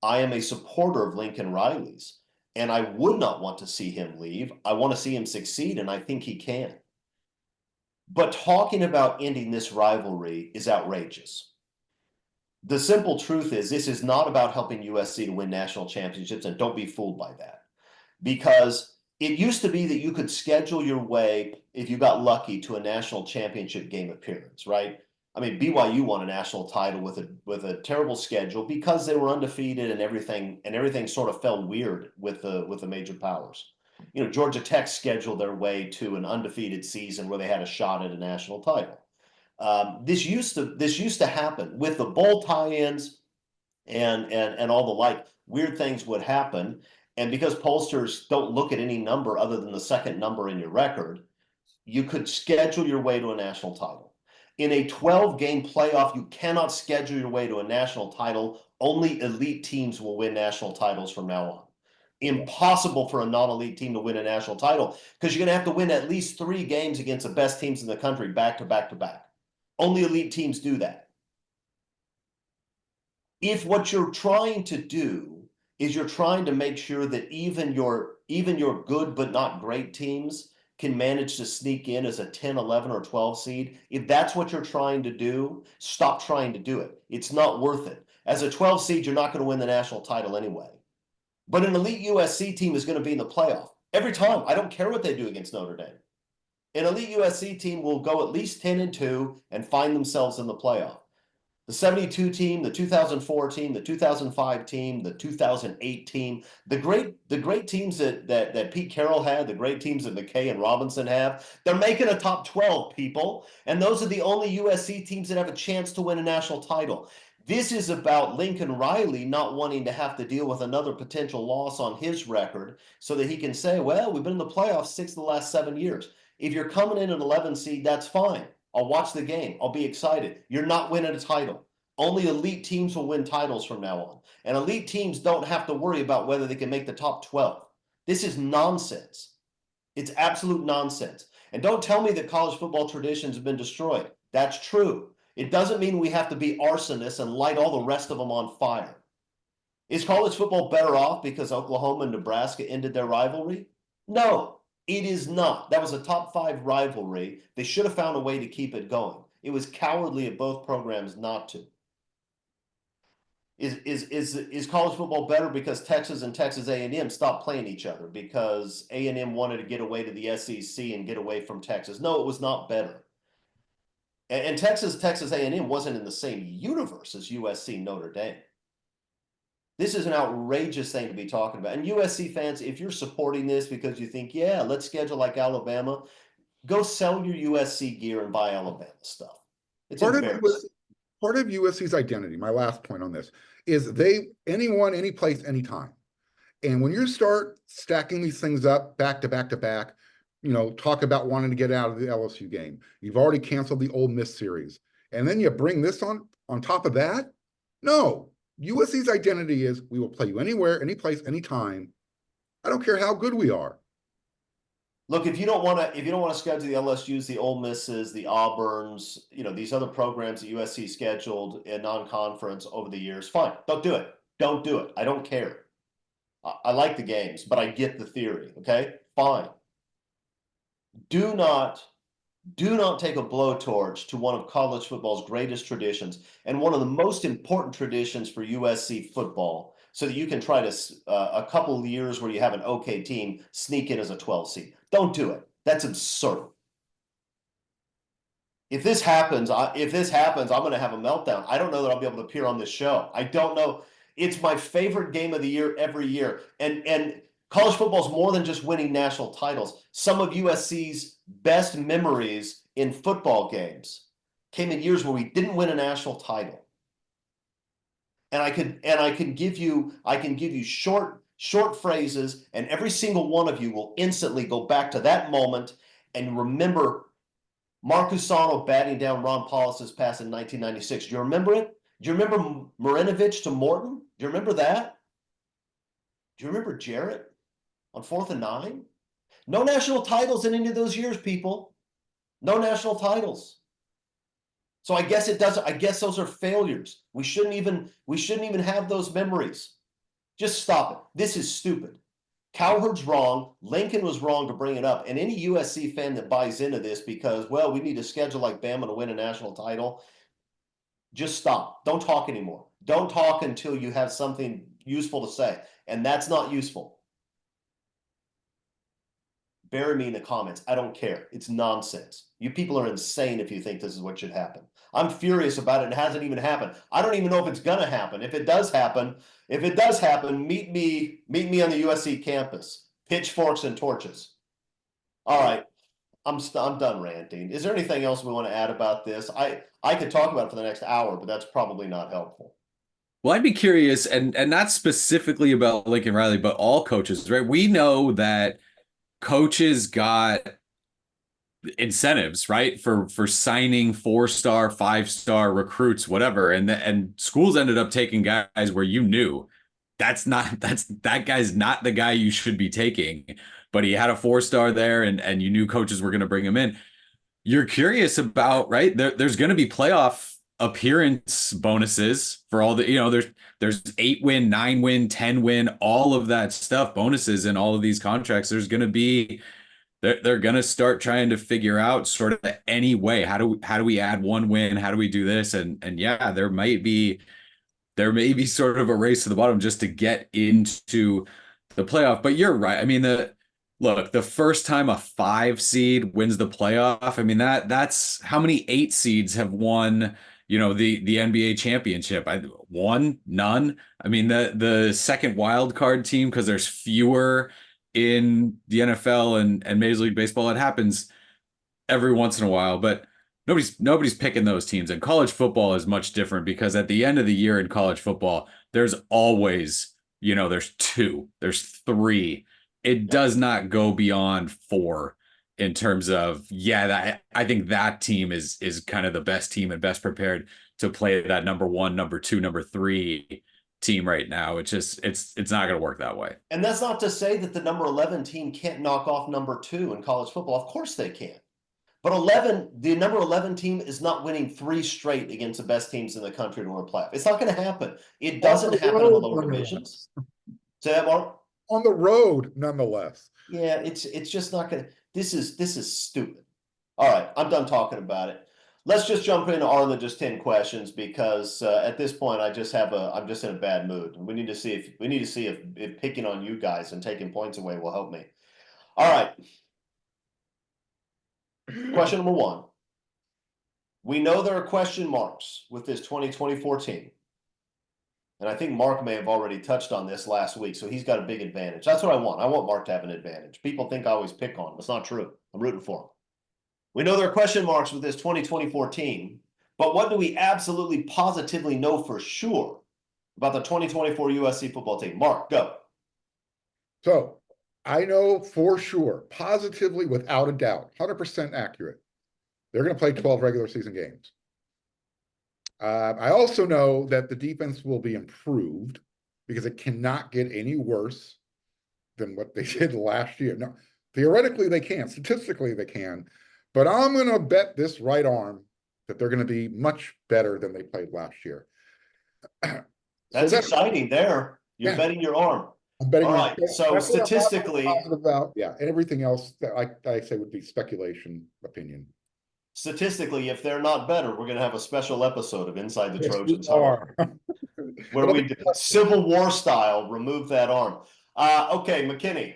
I am a supporter of Lincoln Riley's, and I would not want to see him leave. I want to see him succeed, and I think he can. But talking about ending this rivalry is outrageous. The simple truth is this is not about helping USC to win national championships, and don't be fooled by that. Because it used to be that you could schedule your way, if you got lucky, to a national championship game appearance, right? I mean, BYU won a national title with a terrible schedule because they were undefeated and everything sort of fell weird with the major powers. Georgia Tech scheduled their way to an undefeated season where they had a shot at a national title. This used to happen with the bowl tie-ins and all the like. Weird things would happen, and because pollsters don't look at any number other than the second number in your record, you could schedule your way to a national title. In a 12-game playoff, you cannot schedule your way to a national title. Only elite teams will win national titles from now on. Impossible for a non-elite team to win a national title because you're going to have to win at least 3 games against the best teams in the country back to back to back. Only elite teams do that. If what you're trying to do is you're trying to make sure that even your good but not great teams can manage to sneak in as a 10, 11, or 12 seed, if that's what you're trying to do, stop trying to do it. It's not worth it. As a 12 seed, you're not going to win the national title anyway. But an elite USC team is going to be in the playoff every time. I don't care what they do against Notre Dame. An elite USC team will go at least 10-2 and find themselves in the playoff. The 72 team, the 2004 team, the 2005 team, the 2008 team, the great teams that Pete Carroll had, the great teams that McKay and Robinson have, they're making a top 12, people. And those are the only USC teams that have a chance to win a national title. This is about Lincoln Riley not wanting to have to deal with another potential loss on his record so that he can say, well, we've been in the playoffs 6 of the last 7 years. If you're coming in an 11 seed, that's fine. I'll watch the game. I'll be excited. You're not winning a title. Only elite teams will win titles from now on. And elite teams don't have to worry about whether they can make the top 12. This is nonsense. It's absolute nonsense. And don't tell me that college football traditions have been destroyed. That's true. It doesn't mean we have to be arsonists and light all the rest of them on fire. Is college football better off because Oklahoma and Nebraska ended their rivalry? No. It is not. That was a top 5 rivalry. They should have found a way to keep it going. It was cowardly of both programs not to. Is college football better because Texas and Texas A&M stopped playing each other because A&M wanted to get away to the SEC and get away from Texas? No, it was not better. And Texas A&M wasn't in the same universe as USC Notre Dame. This is an outrageous thing to be talking about. And USC fans, if you're supporting this because you think, yeah, let's schedule like Alabama, go sell your USC gear and buy Alabama stuff. It's embarrassing. Part of USC's identity, my last point on this, is anyone, any place, anytime. And when you start stacking these things up back to back to back, talk about wanting to get out of the LSU game. You've already canceled the Ole Miss series. And then you bring this on top of that? No. USC's identity is we will play you anywhere, any place, anytime. I don't care how good we are. Look, if you don't want to schedule the LSUs, the Ole Misses, the Auburns, these other programs that USC scheduled in non-conference over the years, fine. Don't do it. Don't do it. I don't care. I like the games, but I get the theory. Okay, fine. Do not take a blowtorch to one of college football's greatest traditions and one of the most important traditions for USC football, so that you can try to a couple of years where you have an okay team sneak in as a 12 seed. Don't do it. That's absurd. If this happens, I'm going to have a meltdown. I don't know that I'll be able to appear on this show. I don't know. It's my favorite game of the year every year. And college football is more than just winning national titles. Some of USC's best memories in football games came in years where we didn't win a national title. And I can give you short phrases, and every single one of you will instantly go back to that moment and remember Mark Usano batting down Ron Paulus's pass in 1996. Do you remember it? Do you remember Marinovich to Morton? Do you remember that? Do you remember Jarrett on 4th and 9? No national titles in any of those years, people. No national titles. So I guess those are failures. We shouldn't even have those memories. Just stop it. This is stupid. Cowherd's wrong. Lincoln was wrong to bring it up. And any USC fan that buys into this because, well, we need to schedule like Bama to win a national title, just stop. Don't talk anymore. Don't talk until you have something useful to say. And that's not useful. Bury me in the comments. I don't care. It's nonsense. You people are insane if you think this is what should happen. I'm furious about it. It hasn't even happened. I don't even know if it's gonna happen. If it does happen, meet me on the USC campus. Pitchforks and torches. All right. I'm done ranting. Is there anything else we want to add about this? I could talk about it for the next hour, but that's probably not helpful. Well, I'd be curious, and not specifically about Lincoln Riley, but all coaches, right? We know that coaches got incentives, right, for signing 4-star, 5-star recruits, whatever, and schools ended up taking guys where you knew that guy's not the guy you should be taking, but he had a 4-star there, and you knew coaches were going to bring him in. You're curious about, right? There's going to be playoff appearance bonuses for all the, there's 8-win, 9-win, 10-win, all of that stuff, bonuses in all of these contracts. There's going to be, they're going to start trying to figure out sort of any way, how do we add 1 win? How do we do this? And yeah, there may be sort of a race to the bottom just to get into the playoff. But you're right. I mean, the first time a 5 seed wins the playoff, I mean, that's how many 8 seeds have won, the NBA championship. None. I mean, the second wild card team, because there's fewer in the NFL and Major League Baseball, it happens every once in a while, but nobody's picking those teams. And college football is much different, because at the end of the year in college football, there's always, there's 2, there's 3. It does not go beyond 4 in terms of, I think that team is kind of the best team and best prepared to play that number 1, number 2, number 3 team right now. It's not going to work that way. And that's not to say that the number 11 team can't knock off number 2 in college football. Of course they can. But the number 11 team is not winning 3 straight against the best teams in the country to win a playoff. It's not going to happen. It doesn't happen in the lower divisions. Say that, Mark? On the road, nonetheless. Yeah, it's just not going to. This is stupid. All right, I'm done talking about it. Let's just jump into Arledge's 10 questions, because at this point I'm just in a bad mood. We need to see if picking on you guys and taking points away will help me. All right. Question number 1. We know there are question marks with this 2024 team. And I think Mark may have already touched on this last week, so he's got a big advantage. That's what I want. I want Mark to have an advantage. People think I always pick on him. It's not true. I'm rooting for him. We know there are question marks with this 2024 team, but what do we absolutely positively know for sure about the 2024 USC football team? Mark, go. So I know for sure, positively, without a doubt, 100% accurate, they're going to play 12 regular season games. I also know that the defense will be improved, because it cannot get any worse than what they did last year. Now, theoretically they can, statistically they can, but I'm going to bet this right arm that they're going to be much better than they played last year. That's exciting there. You're betting your arm. I'm betting All on right, so that's what I'm statistically, positive about. Yeah, and everything else that I say would be speculation, opinion. if they're not better, we're going to have a special episode of Inside the Yes, we Trojans Huddle, are. where It'll be we Civil War style remove that arm. Okay, McKinney,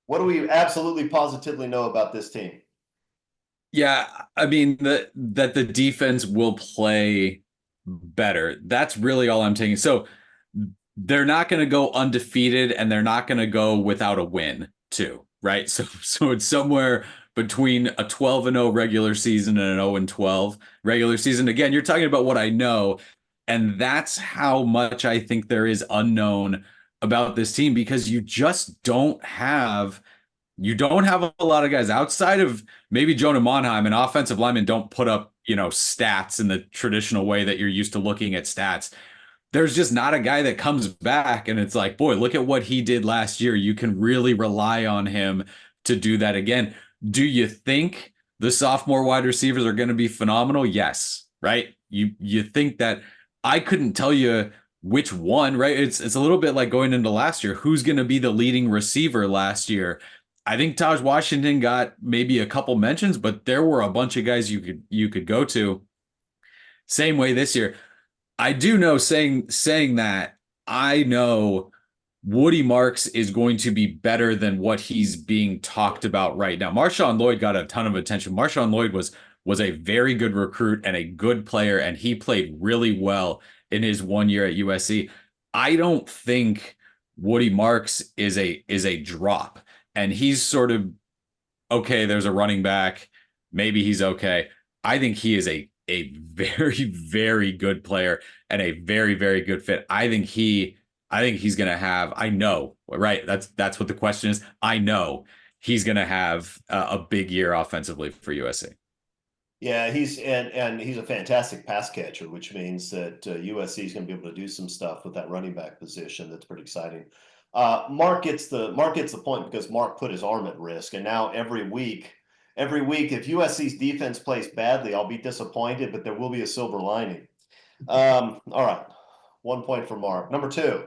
what do we absolutely positively know about this team? Yeah, I mean that the defense will play better. That's really all I'm taking. So they're not going to go undefeated and they're not going to go without a win too, right? So it's somewhere between a 12-0 regular season and an 0-12 regular season. Again, you're talking about what I know, and that's how much I think there is unknown about this team because you don't have a lot of guys outside of maybe Jonah Monheim, and offensive linemen don't put up, stats in the traditional way that you're used to looking at stats. There's just not a guy that comes back and it's like, boy, look at what he did last year. You can really rely on him to do that again. Do you think the sophomore wide receivers are going to be phenomenal? Yes, right? You think that. I couldn't tell you which one, right? It's a little bit like going into last year. Who's going to be the leading receiver last year? I think Taj Washington got maybe a couple mentions, but there were a bunch of guys you could go to. Same way this year. I do know saying that I know Woody Marks is going to be better than what he's being talked about right now. Marshawn Lloyd got a ton of attention. Marshawn Lloyd was a very good recruit and a good player, and he played really well in his 1 year at USC. I don't think Woody Marks is a drop, and he's sort of okay. There's a running back, maybe he's okay. I think he is a very very good player and a very very good fit. I think he's going to have, I know, right? That's what the question is. I know he's going to have a big year offensively for USC. Yeah, and he's a fantastic pass catcher, which means that USC is going to be able to do some stuff with that running back position. That's pretty exciting. Mark gets the point because Mark put his arm at risk, and now every week, if USC's defense plays badly, I'll be disappointed, but there will be a silver lining. All right, 1 point for Mark. Number 2.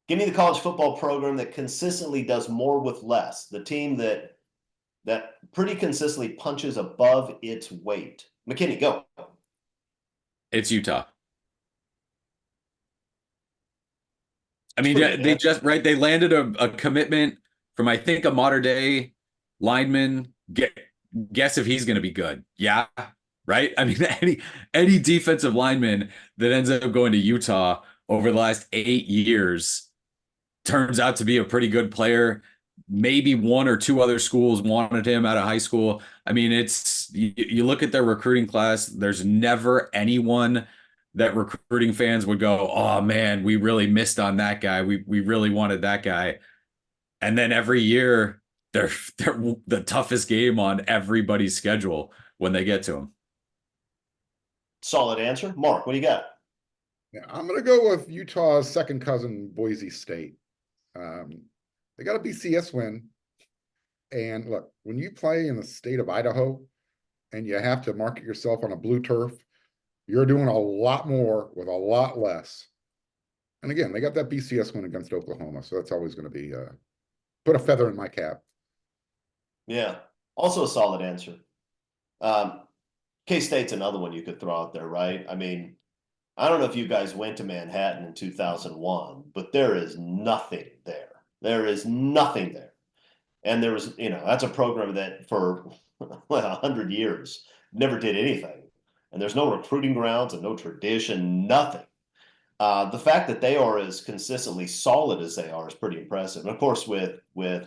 Give me the college football program that consistently does more with less. The team that pretty consistently punches above its weight. McKinney, go. It's Utah. I It's mean, pretty they good. just, right, they landed a commitment from, I think, a modern day lineman. Guess if he's going to be good. Yeah, right? I mean, any defensive lineman that ends up going to Utah over the last 8 years turns out to be a pretty good player. Maybe one or two other schools wanted him out of high school. I mean, you look at their recruiting class, there's never anyone that recruiting fans would go, oh man, we really missed on that guy. We really wanted that guy. And then every year they're the toughest game on everybody's schedule when they get to them. Solid answer. Mark, what do you got? Yeah, I'm going to go with Utah's second cousin, Boise State. They got a BCS win. And look, when you play in the state of Idaho and you have to market yourself on a blue turf, you're doing a lot more with a lot less. And again, they got that BCS win against Oklahoma. So that's always going to be put a feather in my cap. Yeah, also a solid answer. K-State's another one you could throw out there, right? I mean, I don't know if you guys went to Manhattan in 2001, but there is nothing there. There is nothing there. And there was, that's a program that for 100 years never did anything. And there's no recruiting grounds and no tradition, nothing. The fact that they are as consistently solid as they are is pretty impressive. And of course, with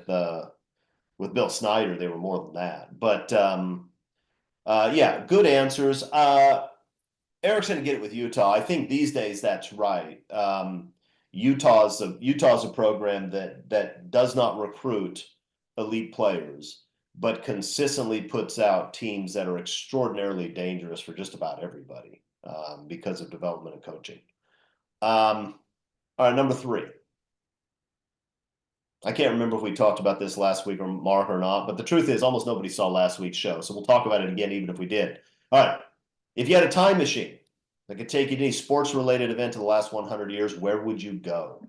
Bill Snyder, they were more than that. But yeah, good answers. Eric's going to get it with Utah. I think these days that's right. Utah's a program that does not recruit elite players, but consistently puts out teams that are extraordinarily dangerous for just about everybody because of development and coaching. All right, number 3. I can't remember if we talked about this last week or Mark or not, but the truth is almost nobody saw last week's show, so we'll talk about it again even if we did. All right, if you had a time machine that could take you to any sports-related event in the last 100 years, where would you go?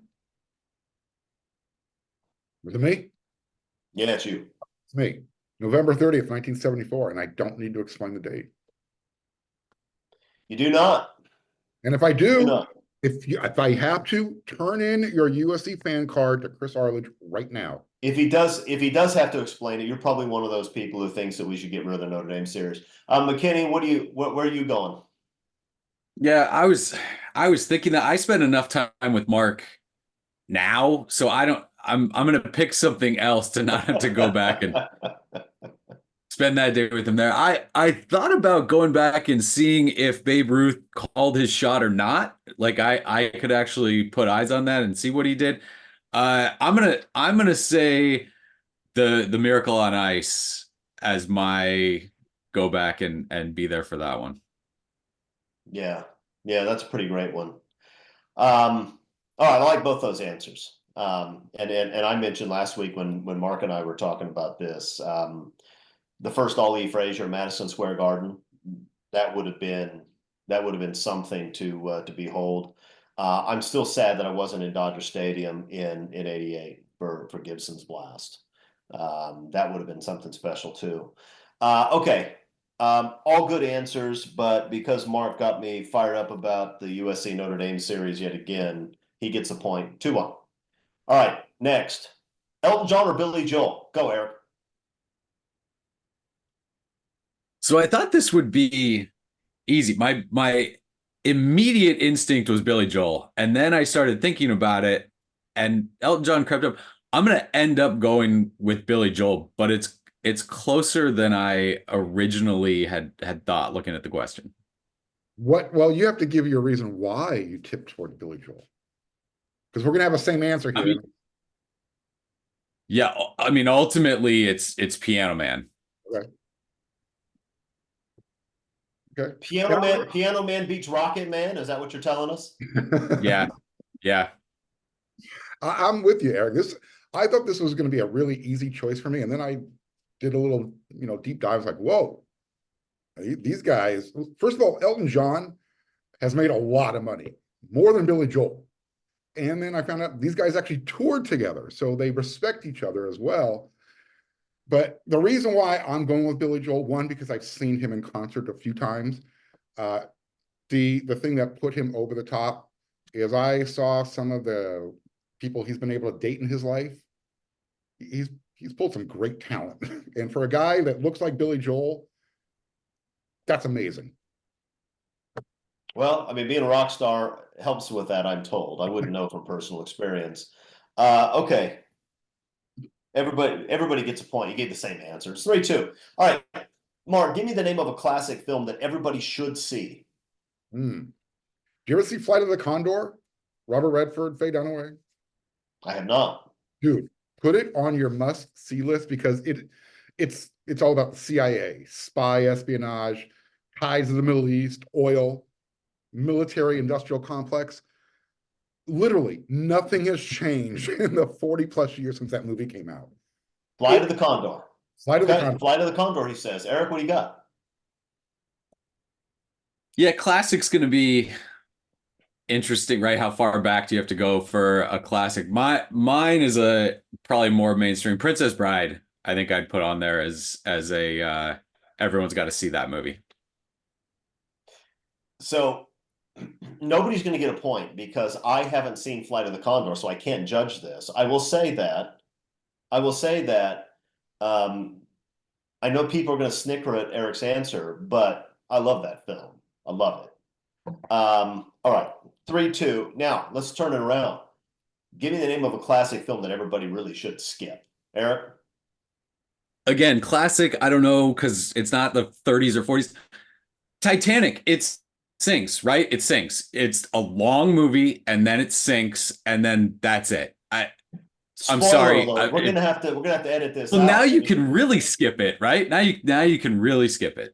Was it me? Yeah, it's you. It's me. November 30th, 1974, and I don't need to explain the date. You do not. And if I You do do, not. if I have to, turn in your USC fan card to Chris Arledge right now. If he does have to explain it, you're probably one of those people who thinks that we should get rid of the Notre Dame series. McKinney, where are you going? Yeah, I was thinking that I spend enough time with Mark now, so I'm gonna pick something else to not have to go back and spend that day with him there. I thought about going back and seeing if Babe Ruth called his shot or not. Like I could actually put eyes on that and see what he did. I'm gonna say the Miracle on Ice as my go back and be there for that one. Yeah, that's a pretty great one. All right, I like both those answers. And I mentioned last week when Mark and I were talking about this, the first All E Frazier, Madison Square Garden, that would have been something to behold. I'm still sad that I wasn't in Dodger Stadium in '88 for Gibson's blast. That would have been something special too. Okay. All good answers, but because Mark got me fired up about the USC Notre Dame series yet again, he gets a point. 2-1. All right, next. Elton John or Billy Joel? Go, Eric. So I thought this would be easy. My immediate instinct was Billy Joel, and then I started thinking about it, and Elton John crept up. I'm gonna end up going with Billy Joel, but it's closer than I originally had thought looking at the question. Well, you have to give your reason why you tipped toward Billy Joel. Because we're gonna have the same answer here. I mean, ultimately it's Piano Man. Okay. Okay. Piano Man beats Rocket Man. Is that what you're telling us? Yeah. I'm with you, Eric. I thought this was going to be a really easy choice for me, and then I did a little, deep dive. Like, whoa, these guys. First of all, Elton John has made a lot of money, more than Billy Joel. And then I found out these guys actually toured together, so they respect each other as well. But the reason why I'm going with Billy Joel, one, because I've seen him in concert a few times. The thing that put him over the top is I saw some of the people he's been able to date in his life. He's pulled some great talent. And for a guy that looks like Billy Joel, that's amazing. Well, I mean, being a rock star helps with that, I'm told. I wouldn't know from personal experience. Okay. Everybody gets a point. You gave the same answer. It's 3-2. All right. Mark, give me the name of a classic film that everybody should see. Do you ever see Flight of the Condor? Robert Redford, Faye Dunaway? I have not. Dude, put it on your must-see list because it's all about the CIA, spy espionage, ties to the Middle East, oil, military industrial complex. Literally, nothing has changed in the 40+ years since that movie came out. Flight of the Condor. Flight of the Condor. Flight of the Condor, he says. Eric, what do you got? Yeah, classic's going to be interesting, right? How far back do you have to go for a classic? Mine is a probably more mainstream. Princess Bride, I think I'd put on there as a everyone's got to see that movie. So nobody's going to get a point because I haven't seen Flight of the Condor, so I can't judge this. I will say that I know people are going to snicker at Eric's answer, but I love that film. I love it. All right, 3-2. Now let's turn it around. Give me the name of a classic film that everybody really should skip. Eric? Again, classic, I don't know, because it's not the 30s or 40s. Titanic, it sinks, right? It sinks. It's a long movie, and then it sinks, and then that's it. I'm sorry. We're gonna have to edit this Well, out. now you can really skip it, right? Now you can really skip it.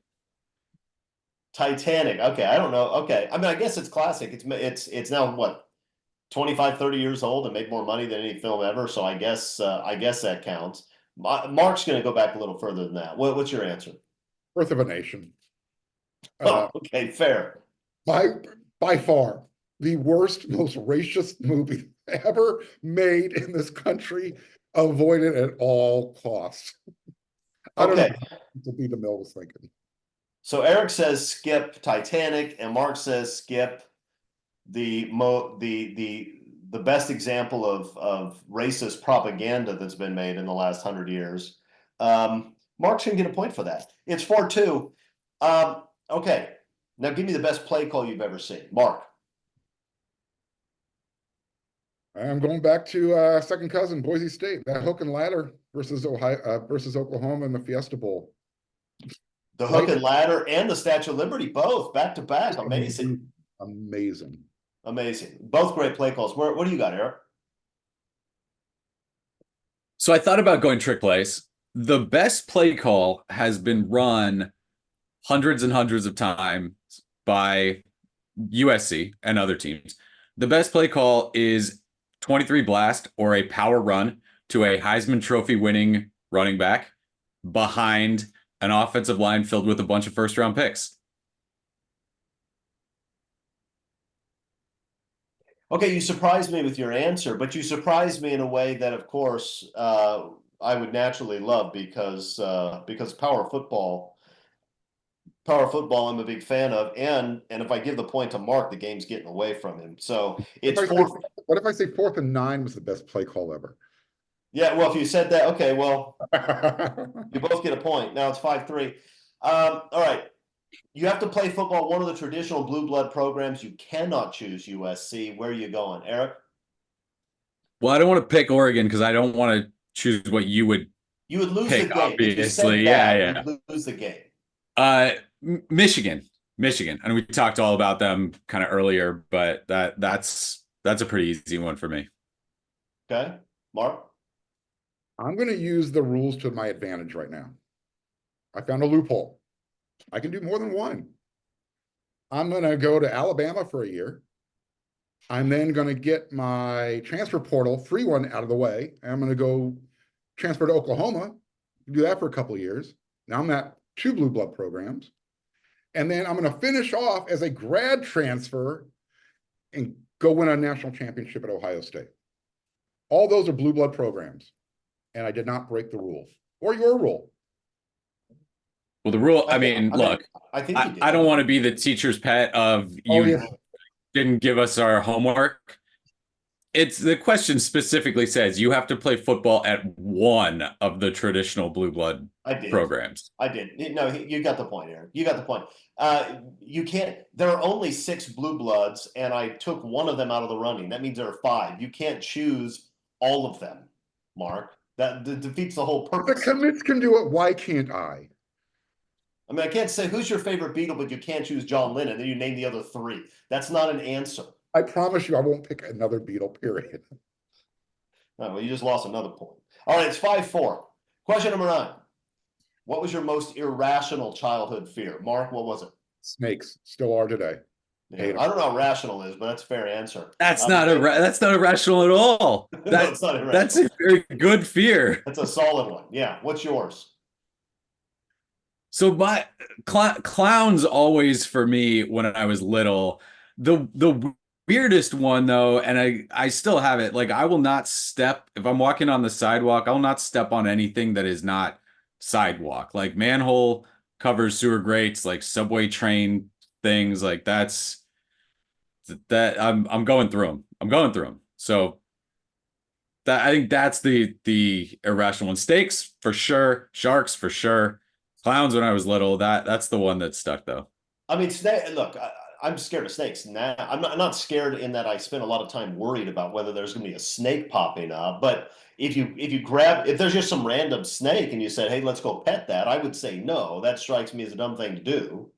Titanic. Okay, I don't know. Okay. I mean, I guess it's classic. It's now what, 25, 30 years old and made more money than any film ever. So I guess that counts. Mark's going to go back a little further than that. What's your answer? Birth of a Nation. Okay, fair. By far the worst, most racist movie ever made in this country, avoid it at all costs. I don't know Okay, what Peter Mill was thinking. so Eric says skip Titanic, and Mark says skip the best example of racist propaganda that's been made in the last 100 years. Mark shouldn't get a point for that. It's 4-2. Okay, now give me the best play call you've ever seen, Mark. I'm going back to second cousin Boise State. That hook and ladder versus Ohio versus Oklahoma in the Fiesta Bowl. The hook and ladder and the Statue of Liberty, both back to back. Amazing. Amazing. Amazing. Both great play calls. What do you got, Eric? So I thought about going trick plays. The best play call has been run hundreds and hundreds of times by USC and other teams. The best play call is 23 blast or a power run to a Heisman Trophy winning running back behind an offensive line filled with a bunch of first round picks. Okay, you surprised me with your answer, but you surprised me in a way that, of course, I would naturally love because power football, I'm a big fan of, and if I give the point to Mark, the game's getting away from him. So it's what if I say 4th and 9 was the best play call ever? Yeah, well, if you said that, okay, well, you both get a point. Now it's 5-3. All right. You have to play football, one of the traditional blue blood programs. You cannot choose USC. Where are you going, Eric? Well, I don't want to pick Oregon because I don't want to choose what you would lose pick, the game. obviously. Yeah. You'd lose the game. Michigan. And we talked all about them kind of earlier, but that's a pretty easy one for me. Okay, Mark? I'm going to use the rules to my advantage right now. I found a loophole. I can do more than one. I'm going to go to Alabama for a year. I'm then going to get my transfer portal free one out of the way. I'm going to go transfer to Oklahoma, do that for a couple of years. Now I'm at 2 blue blood programs. And then I'm going to finish off as a grad transfer and go win a national championship at Ohio State. All those are blue blood programs. And I did not break the rules or your rule. Well, the rule, I mean, look, I think you did. I don't want to be the teacher's pet of you didn't give us our homework. It's the question specifically says you have to play football at one of the traditional blue blood programs. I did. No, you got the point, Aaron. You got the point. You can't, there are only 6 blue bloods, and I took one of them out of the running. That means there are 5. You can't choose all of them, Mark. That defeats the whole purpose. The commits can do it. Why can't I? I mean, I can't say who's your favorite Beatle, but you can't choose John Lennon. Then you name the other 3. That's not an answer. I promise you I won't pick another Beatle, period. All right, well, you just lost another point. All right, it's 5-4. Question number 9. What was your most irrational childhood fear? Mark, what was it? Snakes. Still are today. Yeah, I don't know how rational is, but that's a fair answer. That's not irrational at all. No, it's not irrational. That's a very good fear. That's a solid one. Yeah. What's yours? So my clowns always for me when I was little. The weirdest one though, and I still have it. Like I will not step if I'm walking on the sidewalk. I will not step on anything that is not sidewalk, like manhole covers, sewer grates, like subway train things. Like that. I'm going through them. So that I think that's the irrational one. Steaks for sure. Sharks for sure. Clowns when I was little. That's the one that stuck though. I mean, look, I'm scared of snakes now. I'm not scared in that I spend a lot of time worried about whether there's going to be a snake popping up. But if there's just some random snake and you said, hey, let's go pet that, I would say no. That strikes me as a dumb thing to do.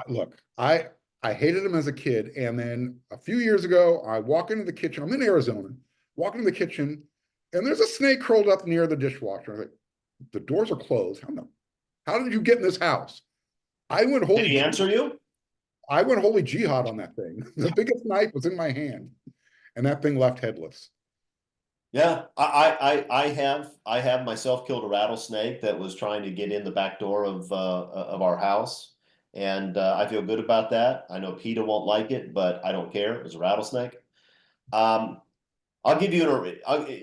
Look, I hated them as a kid. And then a few years ago, I walk into the kitchen. I'm in Arizona, walk into the kitchen, and there's a snake curled up near the dishwasher. I'm like, the doors are closed. How did you get in this house? Did he answer you? I went holy jihad on that thing. The biggest knife was in my hand, and that thing left headless. Yeah, I have myself killed a rattlesnake that was trying to get in the back door of our house, and I feel good about that. I know PETA won't like it, but I don't care. It was a rattlesnake. I'll give you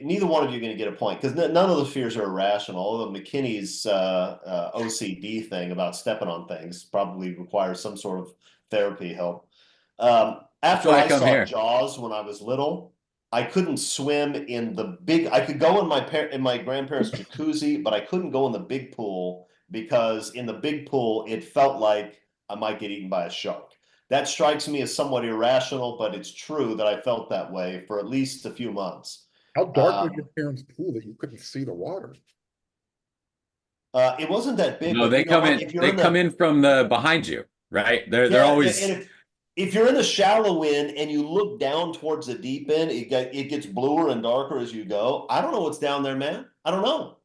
neither one of you are going to get a point because none of the fears are irrational. Although McKinney's OCD thing about stepping on things probably requires some sort of therapy help. That's After why I I come saw here. Jaws when I was little, I couldn't swim in the big. I could go in my grandparents' jacuzzi, but I couldn't go in the big pool because in the big pool it felt like I might get eaten by a shark. That strikes me as somewhat irrational, but it's true that I felt that way for at least a few months. How dark was your parents' pool that you couldn't see the water? It wasn't that big, No, but they come in. if you're They in come the in from the behind you, right? They're yeah, always. and if you're in the shallow end and you look down towards the deep end, it gets bluer and darker as you go. I don't know what's down there, man. I don't know.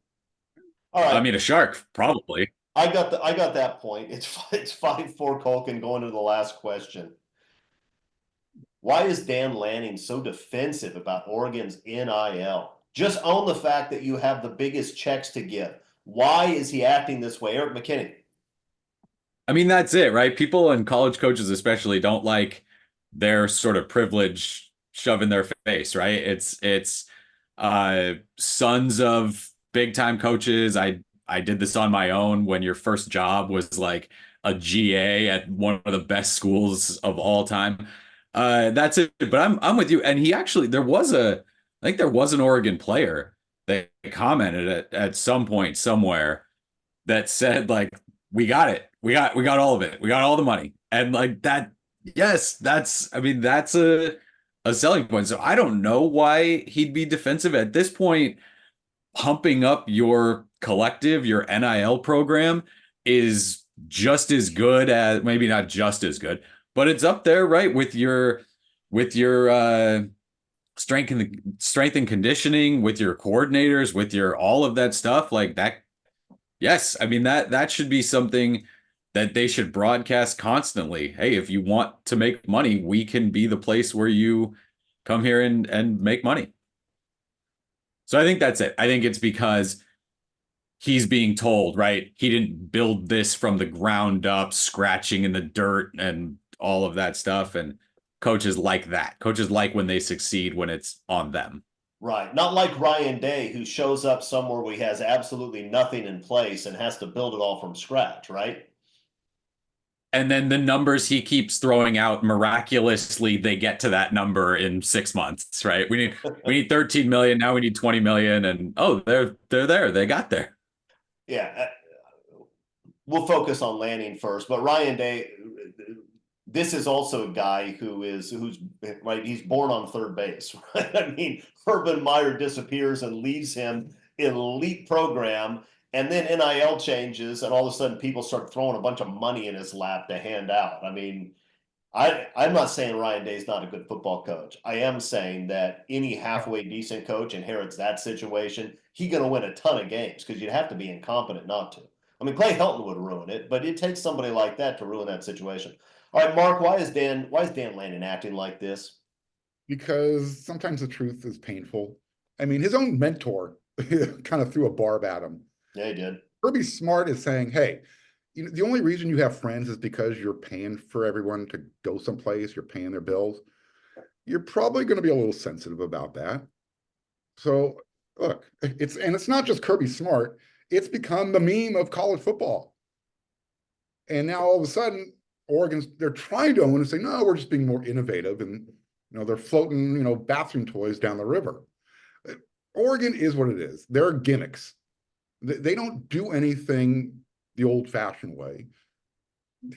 All I right, mean, a shark probably. I got that point. It's 5-4 Culkin going to the last question. Why is Dan Lanning so defensive about Oregon's NIL? Just own the fact that you have the biggest checks to give. Why is he acting this way? Eric McKinney. I mean, that's it, right? People and college coaches especially don't like their sort of privilege shoved in their face, right? It's sons of big time coaches. I did this on my own when your first job was like a GA at one of the best schools of all time. That's it. But I'm with you. And he actually I think there was an Oregon player that commented at some point somewhere that said like we got it. We got all of it. We got all the money. And like that, yes, I mean, that's a selling point. So I don't know why he'd be defensive at this point. Pumping up your collective, your NIL program is just as good as maybe not just as good, but it's up there, right? With your strength and conditioning, with your coordinators, with your all of that stuff, like that. Yes, I mean that should be something that they should broadcast constantly. Hey, if you want to make money, we can be the place where you come here and make money. So I think that's it. I think it's because he's being told, right? He didn't build this from the ground up, scratching in the dirt and all of that stuff. And coaches like that. Coaches like when they succeed when it's on them. Right. Not like Ryan Day, who shows up somewhere where he has absolutely nothing in place and has to build it all from scratch, right? And then the numbers he keeps throwing out miraculously, they get to that number in 6 months, right? We need 13 million, now we need 20 million, and oh, they're there. They got there. Yeah. We'll focus on Lanning first, but Ryan Day, this is also a guy who's right. He's born on third base, right? I mean, Urban Meyer disappears and leaves him in elite program, and then NIL changes, and all of a sudden people start throwing a bunch of money in his lap to hand out. I mean, I'm not saying Ryan Day's not a good football coach. I am saying that any halfway decent coach inherits that situation. He's going to win a ton of games because you'd have to be incompetent not to. I mean, Clay Helton would ruin it, but it takes somebody like that to ruin that situation. All right, Mark, why is Dan Lanning acting like this? Because sometimes the truth is painful. I mean, his own mentor kind of threw a barb at him. Yeah, he did. Kirby Smart is saying, hey, you know, the only reason you have friends is because you're paying for everyone to go someplace, you're paying their bills. You're probably going to be a little sensitive about that. So look, it's not just Kirby Smart, it's become the meme of college football. And now all of a sudden, they're trying to own and say, no, we're just being more innovative. And they're floating, bathroom toys down the river. Oregon is what it is. There are gimmicks. They don't do anything the old-fashioned way.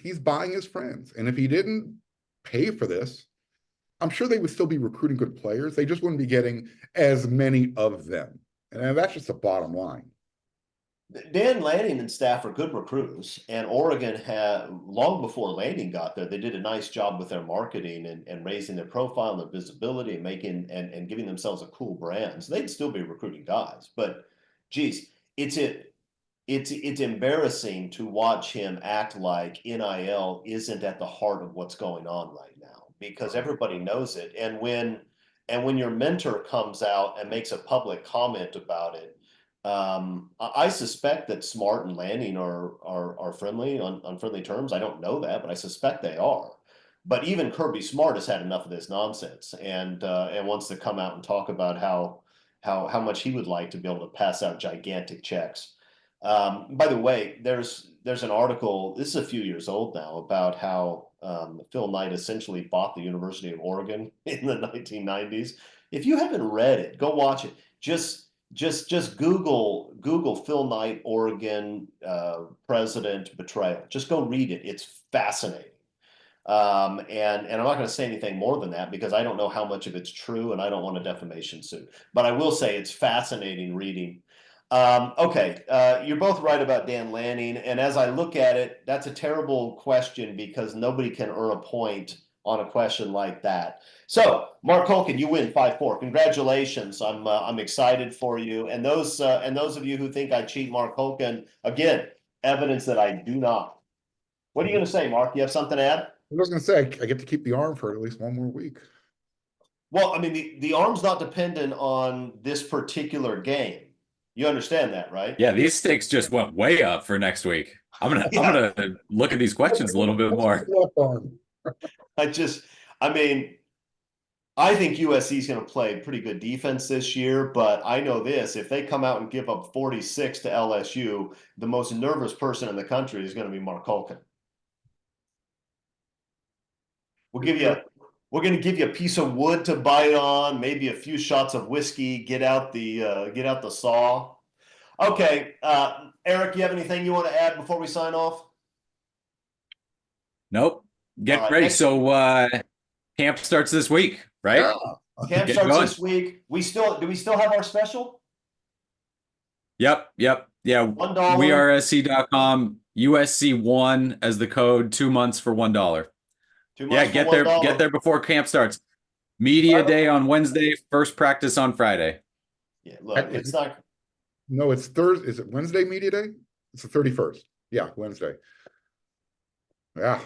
He's buying his friends. And if he didn't pay for this, I'm sure they would still be recruiting good players. They just wouldn't be getting as many of them. And that's just the bottom line. Dan Lanning and staff are good recruiters, and Oregon had long before Lanning got there. They did a nice job with their marketing and raising their profile and their visibility and making and giving themselves a cool brand. So they'd still be recruiting guys, but geez, it's embarrassing to watch him act like NIL isn't at the heart of what's going on right now because everybody knows it. And when your mentor comes out and makes a public comment about it. I suspect that Smart and Lanning are friendly on friendly terms. I don't know that, but I suspect they are. But even Kirby Smart has had enough of this nonsense and wants to come out and talk about how much he would like to be able to pass out gigantic checks. By the way, there's an article, this is a few years old now, about how Phil Knight essentially bought the University of Oregon in the 1990s. If you haven't read it, go watch it. Just Google Phil Knight Oregon president betrayal. Just go read it. It's fascinating. And I'm not going to say anything more than that because I don't know how much of it's true and I don't want a defamation suit. But I will say it's fascinating reading. Okay, you're both right about Dan Lanning. And as I look at it, that's a terrible question because nobody can earn a point on a question like that. So, Mark Culkin, you win 5-4. Congratulations. I'm excited for you. And those of you who think I cheat Mark Culkin, again, evidence that I do not. What are you going to say, Mark? You have something to add? I was going to say, I get to keep the arm for at least one more week. Well, I mean, the arm's not dependent on this particular game. You understand that, right? Yeah, these stakes just went way up for next week. I'm gonna look at these questions a little bit more. I think USC is going to play pretty good defense this year, but I know this, if they come out and give up 46 to LSU, the most nervous person in the country is going to be Mark Culkin. We're going to give you a piece of wood to bite on, maybe a few shots of whiskey, get out the saw. Okay, Eric, you have anything you want to add before we sign off? Nope. Get ready. So camp starts this week, right? Yeah. Camp starts this week. Do we still have our special? Yep. Yeah. $1. WeAreSC.com, USC1 as the code, 2 months for $1. 2 months for get $1. there. Get there before camp starts. Media day on Wednesday, first practice on Friday. Yeah, look, it's not. No, it's Thursday. Is it Wednesday media day? It's the 31st. Yeah, Wednesday. Yeah.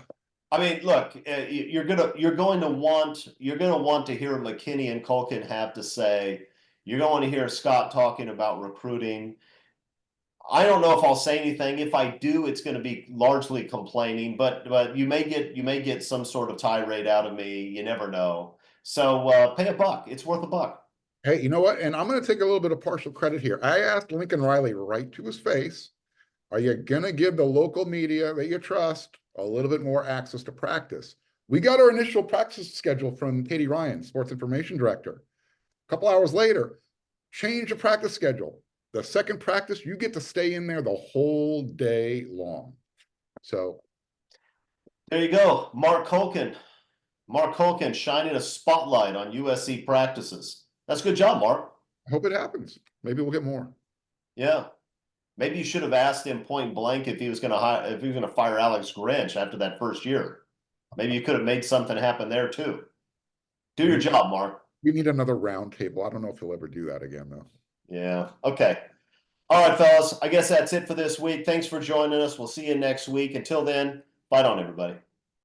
I mean, look, you're going to want to hear McKinney and Culkin have to say. You're going to hear Scott talking about recruiting. I don't know if I'll say anything. If I do, it's going to be largely complaining, but you may get some sort of tirade out of me. You never know. So pay $1. It's worth $1. Hey, you know what? And I'm going to take a little bit of partial credit here. I asked Lincoln Riley right to his face, are you going to give the local media that you trust a little bit more access to practice? We got our initial practice schedule from Katie Ryan, sports information director. A couple hours later, change the practice schedule. The second practice, you get to stay in there the whole day long. So there you go. Mark Culkin shining a spotlight on USC practices. That's a good job, Mark. I hope it happens. Maybe we'll get more. Yeah. Maybe you should have asked him point blank if he was going to fire Alex Grinch after that first year. Maybe you could have made something happen there too. Do your job, Mark. We need another round table. I don't know if he'll ever do that again, though. Yeah. Okay. All right, fellas. I guess that's it for this week. Thanks for joining us. We'll see you next week. Until then, fight on, everybody.